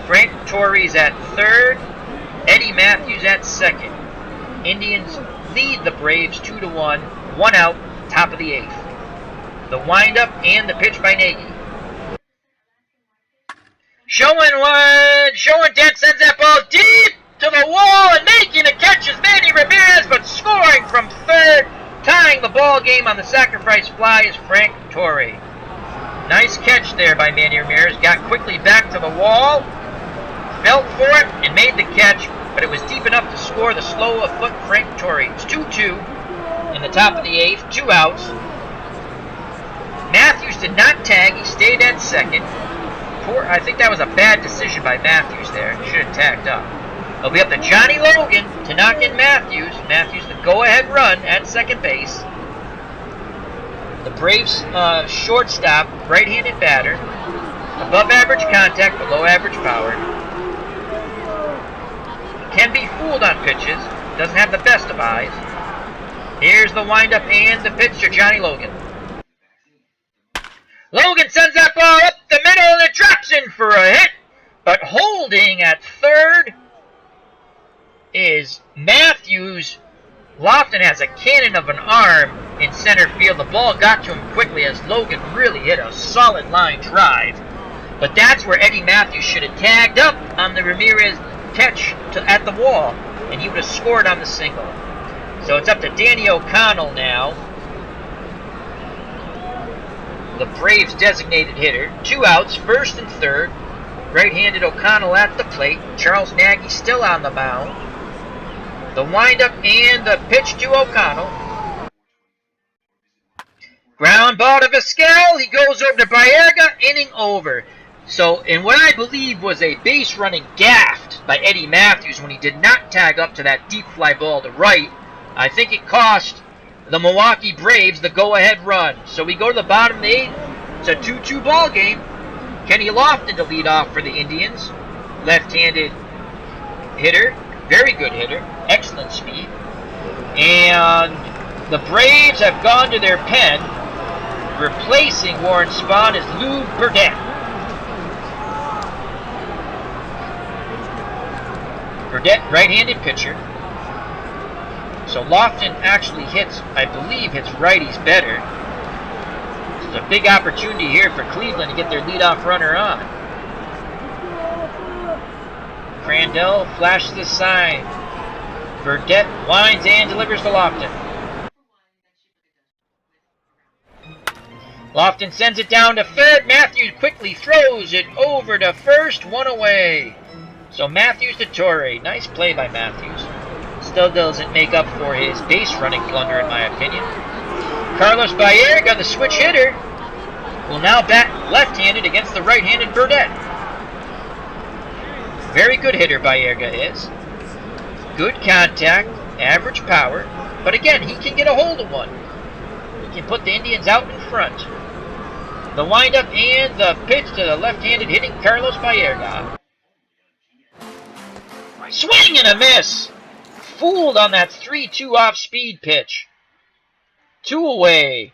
Frank Torre's at third. Eddie Mathews at second. Indians lead the Braves 2-1. 1 out, top of the 8th. The windup and the pitch by Nagy. Schoendenst sends that ball deep to the wall, and making the catch is Manny Ramirez, but scoring from third, tying the ball game on the sacrifice fly is Frank Torre. Nice catch there by Manny Ramirez. Got quickly back to the wall, felt for it, and made the catch, but it was deep enough to score the slow of foot Frank Torre. It's 2-2 in the top of the 8th, 2 outs. Mathews did not tag. He stayed at second. I think that was a bad decision by Mathews there. He should have tagged up. It'll be up to Johnny Logan to knock in Mathews. Mathews the go-ahead run at second base. The Braves shortstop, right-handed batter. Above average contact, below average power. Can be fooled on pitches. Doesn't have the best of eyes. Here's the windup and the pitch to Johnny Logan. Logan sends that ball up the middle and it drops in for a hit. But holding at third is Mathews. Lofton has a cannon of an arm in center field. The ball got to him quickly as Logan really hit a solid line drive. But that's where Eddie Mathews should have tagged up on the Ramirez catch at the wall, and he would have scored on the single. So it's up to Danny O'Connell now, the Braves' designated hitter. 2 outs, first and third. Right-handed O'Connell at the plate. Charles Nagy still on the mound. The windup and the pitch to O'Connell. Ground ball to Vizquel. He goes over to Baerga. Inning over. So, in what I believe was a base-running gaffed by Eddie Mathews when he did not tag up to that deep fly ball to right, I think it cost the Milwaukee Braves the go-ahead run. So we go to the bottom of the 8th. It's a 2-2 ball game. Kenny Lofton to lead off for the Indians. Left-handed hitter. Very good hitter. Excellent speed. And the Braves have gone to their pen. Replacing Warren Spahn is Lou Burdett. Burdett, right-handed pitcher. So Lofton actually hits, I believe, hits righties better. This is a big opportunity here for Cleveland to get their leadoff runner on. Crandell flashes the sign. Burdett winds and delivers to Lofton. Lofton sends it down to third. Mathews quickly throws it over to first. 1 away. So Mathews to Torre. Nice play by Mathews. Still doesn't make up for his base running blunder, in my opinion. Carlos Baerga, the switch hitter, will now bat left-handed against the right-handed Burdett. Very good hitter Baerga is. Good contact, average power, but again, he can get a hold of one. He can put the Indians out in front. The windup and the pitch to the left-handed hitting Carlos Baerga. Swing and a miss! Fooled on that 3-2 off-speed pitch. 2 away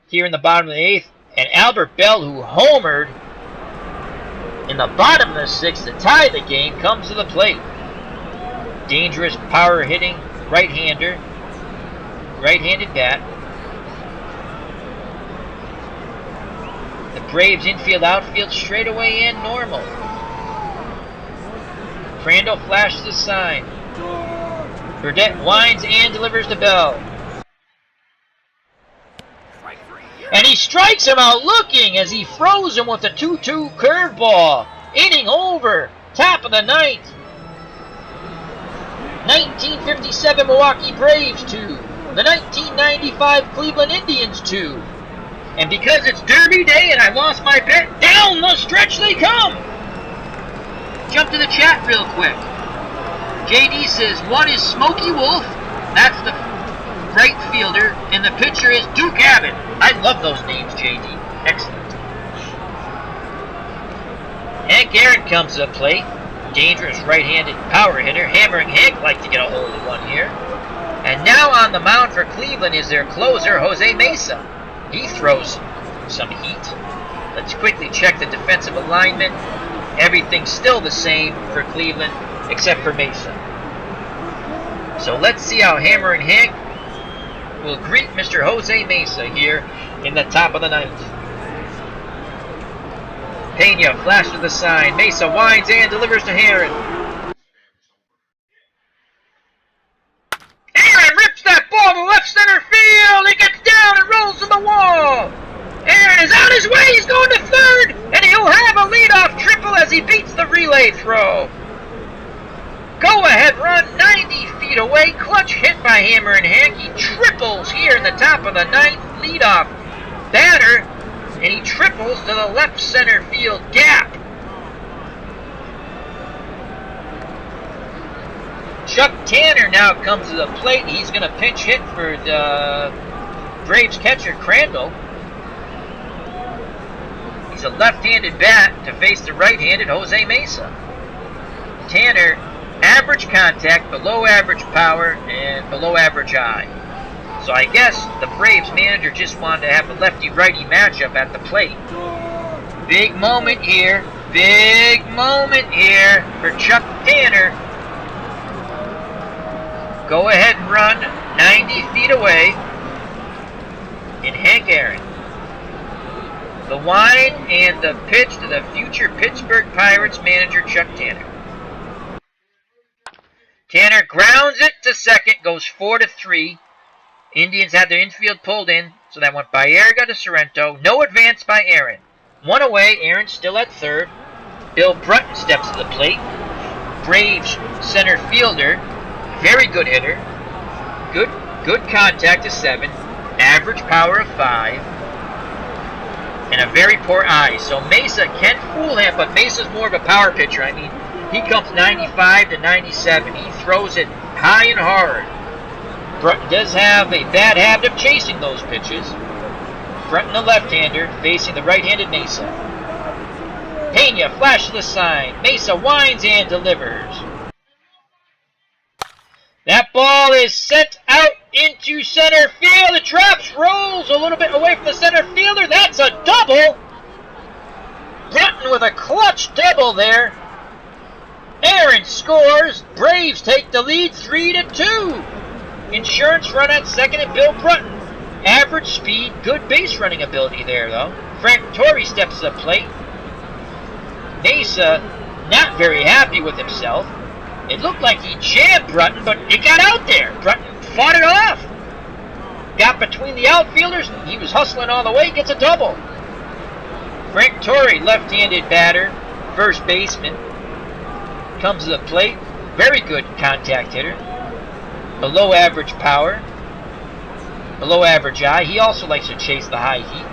here in the bottom of the 8th. And Albert Belle, who homered in the bottom of the 6th to tie the game, comes to the plate. Dangerous power hitting right-hander. Right-handed bat. The Braves infield outfield straightaway in normal. Crandell flashes the sign. Burdett winds and delivers to Belle. And he strikes him out looking as he throws him with a 2-2 curveball. Inning over. Top of the 9th. 1957 Milwaukee Braves 2. The 1995 Cleveland Indians 2. And because it's Derby Day and I lost my bet, down the stretch they come. Jump to the chat real quick. JD says, one is Smokey Wolf. That's the right fielder. And the pitcher is Duke Abbott. I love those names, JD. Excellent. Hank Aaron comes to the plate. Dangerous right-handed power hitter. Hammering Hank like to get a hold of one here. And now on the mound for Cleveland is their closer, Jose Mesa. He throws some heat. Let's quickly check the defensive alignment. Everything's still the same for Cleveland, except for Mesa. So let's see how Hammering Hank will greet Mr. Jose Mesa here in the top of the 9th. Pena flashes the sign. Mesa winds and delivers to Aaron. Aaron rips that ball to left center field. He gets down and rolls to the wall. Aaron is on his way. He's going to third. And he'll have a leadoff triple as he beats the relay throw. Go-ahead run 90 feet away. Clutch hit by Hammering Hank. He triples here in the top of the 9th. Leadoff batter. And he triples to the left center field gap. Chuck Tanner now comes to the plate. He's going to pinch hit for the Braves catcher, Crandall. He's a left-handed bat to face the right-handed Jose Mesa. Tanner, average contact, below average power, and below average eye. So I guess the Braves manager just wanted to have a lefty-righty matchup at the plate. Big moment here. Big moment here for Chuck Tanner. Go ahead and run 90 feet away in Hank Aaron. The wind and the pitch to the future Pittsburgh Pirates manager Chuck Tanner. Tanner grounds it to second, goes 4-3. Indians had their infield pulled in, so that went Baerga to Sorrento. No advance by Aaron. One away, Aaron still at third. Bill Brutton steps to the plate. Braves center fielder, very good hitter. Good contact of 7. Average power of 5. And a very poor eye. So Mesa can fool him, but Mesa's more of a power pitcher. I mean, he comes 95 to 97. He throws it high and hard. Brutton does have a bad habit of chasing those pitches. Brutton, the left-hander, facing the right-handed Mesa. Pena flashes the sign. Mesa winds and delivers. That ball is sent out into center field. It drops, rolls a little bit away from the center fielder. That's a double. Brutton with a clutch double there. Aaron scores. Braves take the lead 3-2. Insurance run at second and Bill Brutton. Average speed, good base running ability there though. Frank Torre steps to the plate. Mesa not very happy with himself. It looked like he jammed Brutton, but it got out there. Brutton fought it off. Got between the outfielders. He was hustling all the way, gets a double. Frank Torre, left-handed batter, first baseman, comes to the plate. Very good contact hitter. Below average power. Below average eye. He also likes to chase the high heat.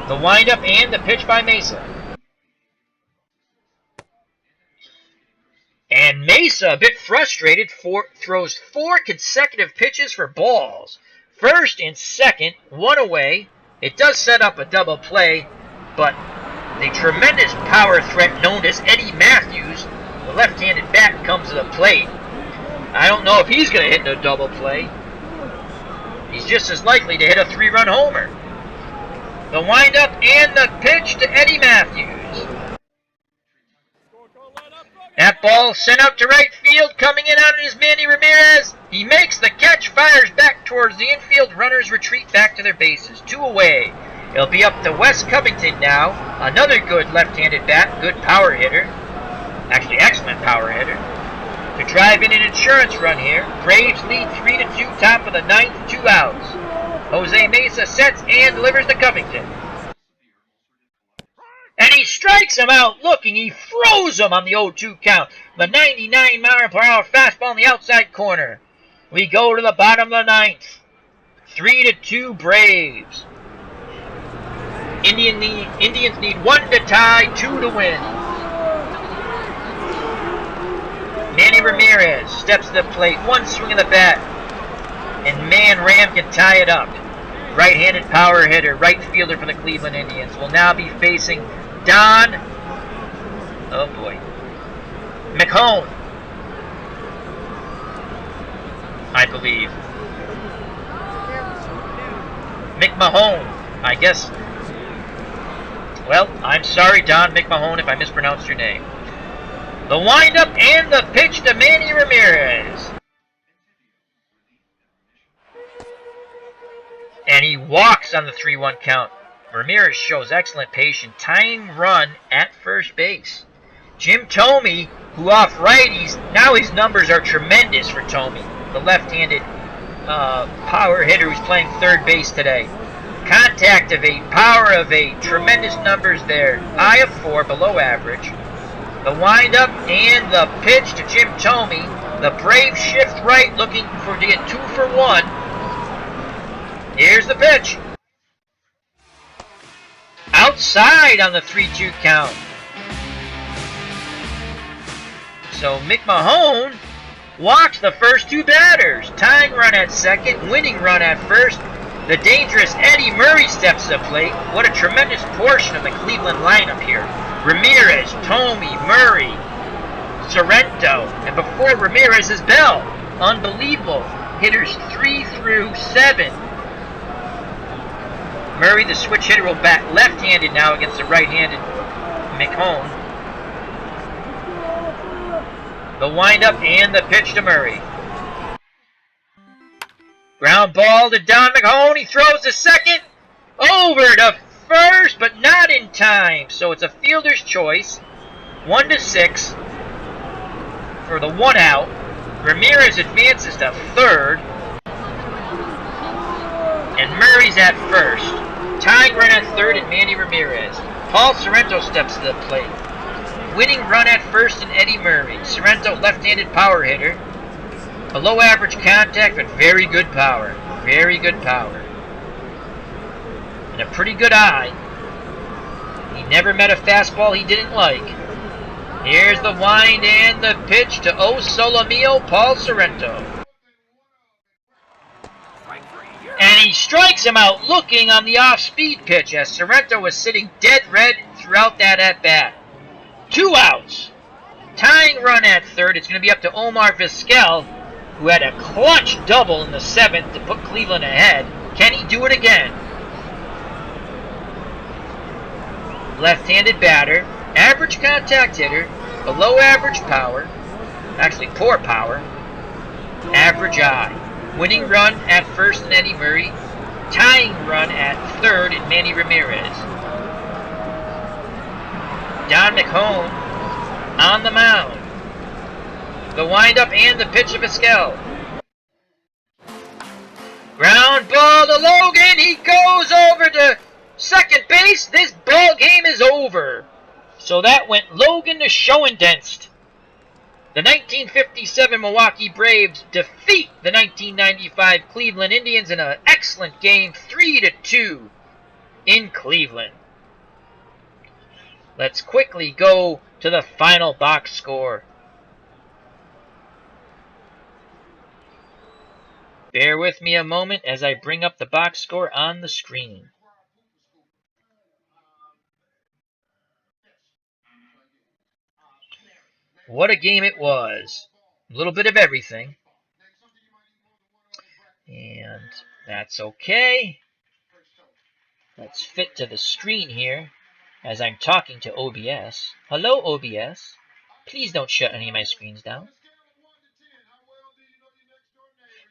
The windup and the pitch by Mesa. And Mesa, a bit frustrated, throws 4 consecutive pitches for balls. First and second, one away. It does set up a double play, but the tremendous power threat known as Eddie Mathews, the left-handed bat, comes to the plate. I don't know if he's going to hit a double play. He's just as likely to hit a 3-run homer. The windup and the pitch to Eddie Mathews. That ball sent out to right field. Coming in on it is Manny Ramirez. He makes the catch, fires back towards the infield. Runners retreat back to their bases. 2 away. It'll be up to Wes Covington now. Another good left-handed bat. Good power hitter. Actually, excellent power hitter. To drive in an insurance run here. Braves lead 3-2, top of the 9th, 2 outs. Jose Mesa sets and delivers to Covington. And he strikes him out looking. He froze him on the 0-2 count. The 99-mile-per-hour fastball in the outside corner. We go to the bottom of the 9th. 3-2 Braves. Indians need 1 to tie, 2 to win. Manny Ramirez steps to the plate. 1 swing of the bat. And Man Ram can tie it up. Right-handed power hitter, right fielder for the Cleveland Indians, will now be facing Don, oh boy, McHone, I believe. McMahon, I guess. Well, I'm sorry, Don McMahon, if I mispronounced your name. The windup and the pitch to Manny Ramirez. And he walks on the 3-1 count. Ramirez shows excellent patience, tying run at first base. Jim Thome, who off righties, now his numbers are tremendous for Thome, the left-handed power hitter who's playing third base today. Contact of 8, power of 8, tremendous numbers there. Eye of 4, below average. The windup and the pitch to Jim Thome. The Braves shift right, looking to get 2 for 1. Here's the pitch. Outside on the 3-2 count. So McMahon walks the first two batters. Tying run at second, winning run at first. The dangerous Eddie Murray steps to the plate. What a tremendous portion of the Cleveland lineup here. Ramirez, Thome, Murray, Sorrento, and before Ramirez is Belle. Unbelievable. Hitters 3 through 7. Murray, the switch hitter, will bat left-handed now against the right-handed McMahon. The windup and the pitch to Murray. Ground ball to Don McMahon. He throws to second. Over to first, but not in time. So it's a fielder's choice. 1-6 for the 1 out. Ramirez advances to third. And Murray's at first. Tying run at third and Manny Ramirez. Paul Sorrento steps to the plate. Winning run at first and Eddie Murray. Sorrento, left-handed power hitter. A low average contact, but very good power. Very good power. And a pretty good eye. He never met a fastball he didn't like. Here's the wind and the pitch to O Solomio, Paul Sorrento. And he strikes him out looking on the off-speed pitch as Sorrento was sitting dead red throughout that at-bat. 2 outs. Tying run at third. It's going to be up to Omar Vizquel, who had a clutch double in the 7th to put Cleveland ahead. Can he do it again? Left-handed batter. Average contact hitter. Below average power. Actually, poor power. Average eye. Winning run at first in Eddie Murray. Tying run at third in Manny Ramirez. Don McMahon on the mound. The windup and the pitch of Vizquel. Ground ball to Logan. He goes over to second base. This ball game is over. So that went Logan to Schoendenst. The 1957 Milwaukee Braves defeat the 1995 Cleveland Indians in an excellent game, 3-2 in Cleveland. Let's quickly go to the final box score. Bear with me a moment as I bring up the box score on the screen. What a game it was. A little bit of everything. And that's okay. Let's fit to the screen here as I'm talking to OBS. Hello, OBS. Please don't shut any of my screens down.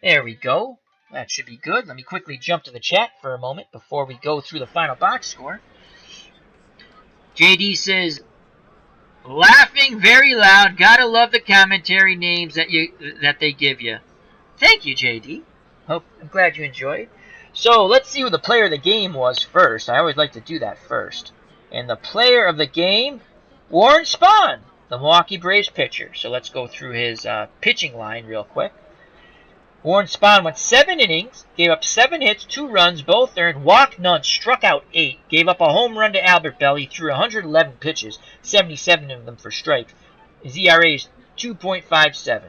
There we go. That should be good. Let me quickly jump to the chat for a moment before we go through the final box score. JD says, laughing very loud. Gotta love the commentary names that they give you. Thank you, JD. I'm glad you enjoyed. So let's see who the player of the game was first. I always like to do that first. And the player of the game, Warren Spahn, the Milwaukee Braves pitcher. So let's go through his pitching line real quick. Warren Spahn went 7 innings, gave up 7 hits, 2 runs, both earned, walked none, struck out 8, gave up a home run to Albert Belle. He threw 111 pitches, 77 of them for strikes. His ERA is 2.57.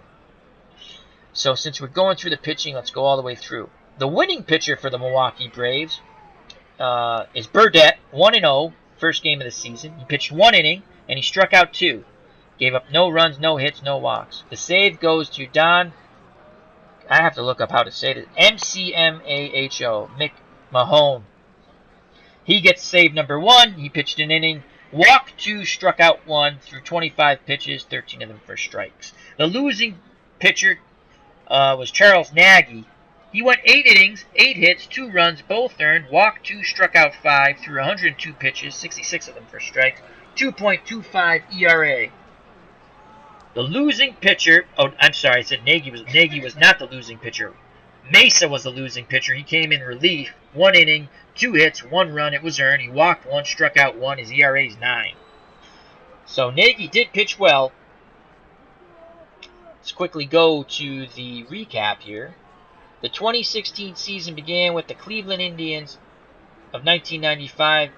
So since we're going through the pitching, let's go all the way through. The winning pitcher for the Milwaukee Braves is Burdette, 1-0, first game of the season. He pitched 1 inning, and he struck out 2. Gave up no runs, no hits, no walks. The save goes to Don... I have to look up how to say it. McMahon. McMahon. He gets save number 1. He pitched an inning, walked 2, struck out 1, threw 25 pitches, 13 of them for strikes. The losing pitcher was Charles Nagy. He went 8 innings, 8 hits, 2 runs, both earned, walked 2, struck out 5, threw 102 pitches, 66 of them for strikes, 2.25 ERA. The losing pitcher, oh, I'm sorry, I said Nagy was not the losing pitcher. Mesa was the losing pitcher. He came in relief, 1 inning, 2 hits, 1 run, it was earned. He walked 1, struck out 1, his ERA is 9. So Nagy did pitch well. Let's quickly go to the recap here. The 2016 season began with the Cleveland Indians of 1995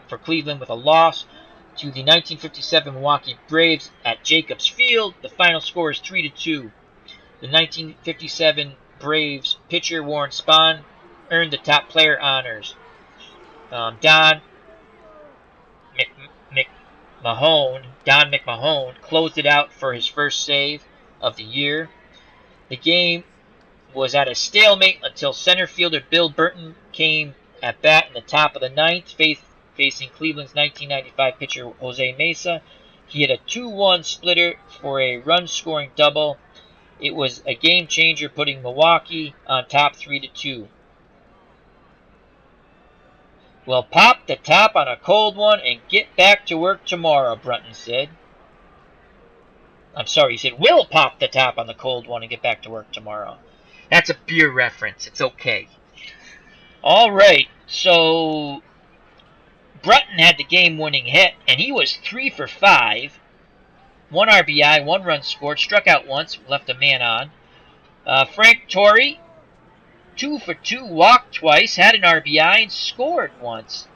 for Cleveland with a loss to the 1957 Milwaukee Braves at at Jacobs Field. The final score is 3-2. The 1957 Braves pitcher Warren Spahn earned the top player honors. Don McMahon closed it out for his first save of the year. The game was at a stalemate until center fielder Bill Burton came at bat in the top of the ninth, facing Cleveland's 1995 pitcher Jose Mesa. He hit a 2-1 splitter for a run-scoring double. It was a game changer, putting Milwaukee on top 3-2. We'll pop the top on a cold one and get back to work tomorrow, Brunton said. I'm sorry, he said, we'll pop the top on the cold one and get back to work tomorrow. That's a beer reference. It's okay. All right, so Brunton had the game-winning hit, and he was 3 for 5. 1 RBI, 1 run scored, struck out once, left a man on. Frank Torre, 2 for 2, walked twice, had an RBI, and scored once.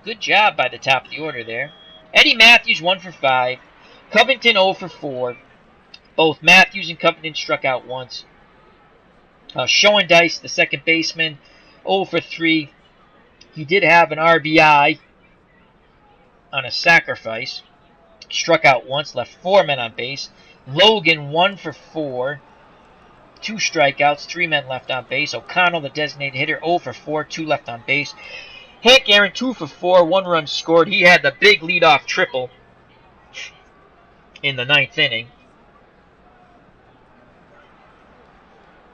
Good job by the top of the order there. Eddie Mathews, 1 for 5. Covington, 0 for 4. Both Mathews and Covington struck out once. Schoendice, the second baseman, 0 for 3. He did have an RBI on a sacrifice. Struck out once, left 4 men on base. Logan, 1 for 4. 2 strikeouts, 3 men left on base. O'Connell, the designated hitter, 0 for 4, 2 left on base. Hank Aaron, 2 for 4, 1 run scored. He had the big leadoff triple in the 9th inning.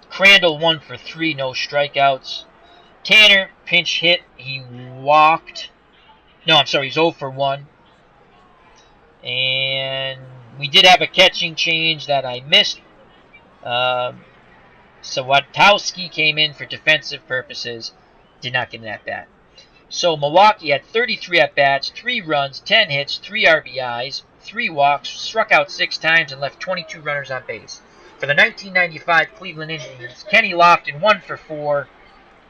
Crandall, 1 for 3, no strikeouts. Tanner, pinch hit. He walked. No, I'm sorry, he's 0 for 1. And we did have a catching change that I missed. Sawatowski came in for defensive purposes. Did not get an at-bat. So Milwaukee had 33 at-bats, 3 runs, 10 hits, 3 RBIs, 3 walks, struck out 6 times, and left 22 runners on base. For the 1995 Cleveland Indians, Kenny Lofton, 1 for 4,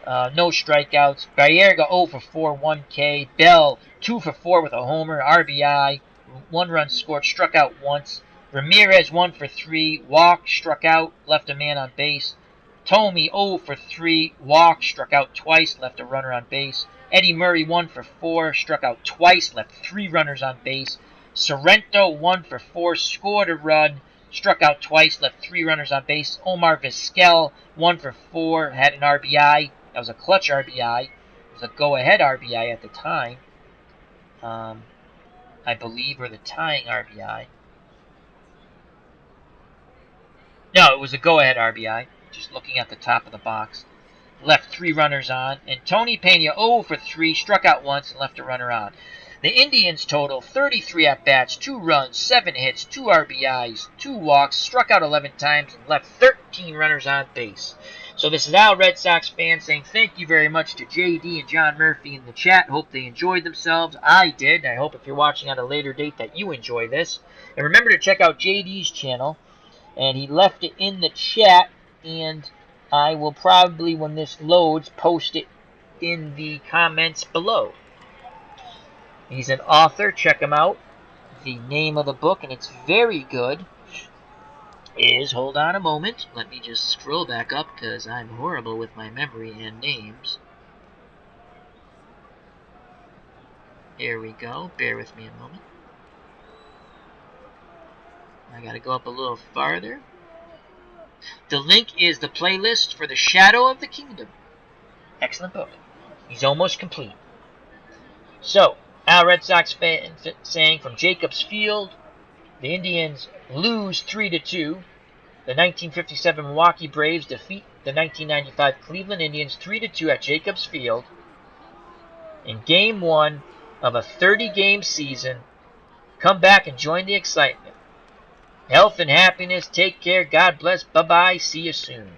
no strikeouts. Baerga, 0 for 4, 1 K. Belle, 2 for 4 with a homer, RBI, 1 run scored, struck out once. Ramirez, 1 for 3, walked, struck out, left a man on base. Thome, 0 for 3, walked, struck out twice, left a runner on base. Eddie Murray, 1 for 4, struck out twice, left 3 runners on base. Sorrento, 1 for 4, scored a run, struck out twice, left 3 runners on base. Omar Vizquel, 1 for 4, had an RBI. That was a clutch RBI. It was a go-ahead RBI at the time, I believe, or the tying RBI. No, it was a go-ahead RBI. Just looking at the top of the box. Left 3 runners on. And Tony Pena, 0 for 3, struck out once and left a runner on. The Indians total 33 at-bats, 2 runs, 7 hits, 2 RBIs, 2 walks, struck out 11 times, and left 13 runners on base. So this is Al, Red Sox fan, saying thank you very much to JD and John Murphy in the chat. Hope they enjoyed themselves. I did. I hope if you're watching at a later date that you enjoy this. And remember to check out JD's channel. And he left it in the chat, and I will probably, when this loads, post it in the comments below. He's an author. Check him out. The name of the book, and it's very good, is, hold on a moment, let me just scroll back up because I'm horrible with my memory and names. Here we go. Bear with me a moment. I gotta go up a little farther. The link is the playlist for The Shadow of the Kingdom. Excellent book. He's almost complete. So, Al, Red Sox fan saying from Jacobs Field, the Indians lose 3-2. The 1957 Milwaukee Braves defeat the 1995 Cleveland Indians 3-2 at Jacobs Field in Game 1 of a 30-game season. Come back and join the excitement. Health and happiness. Take care. God bless. Bye-bye. See you soon.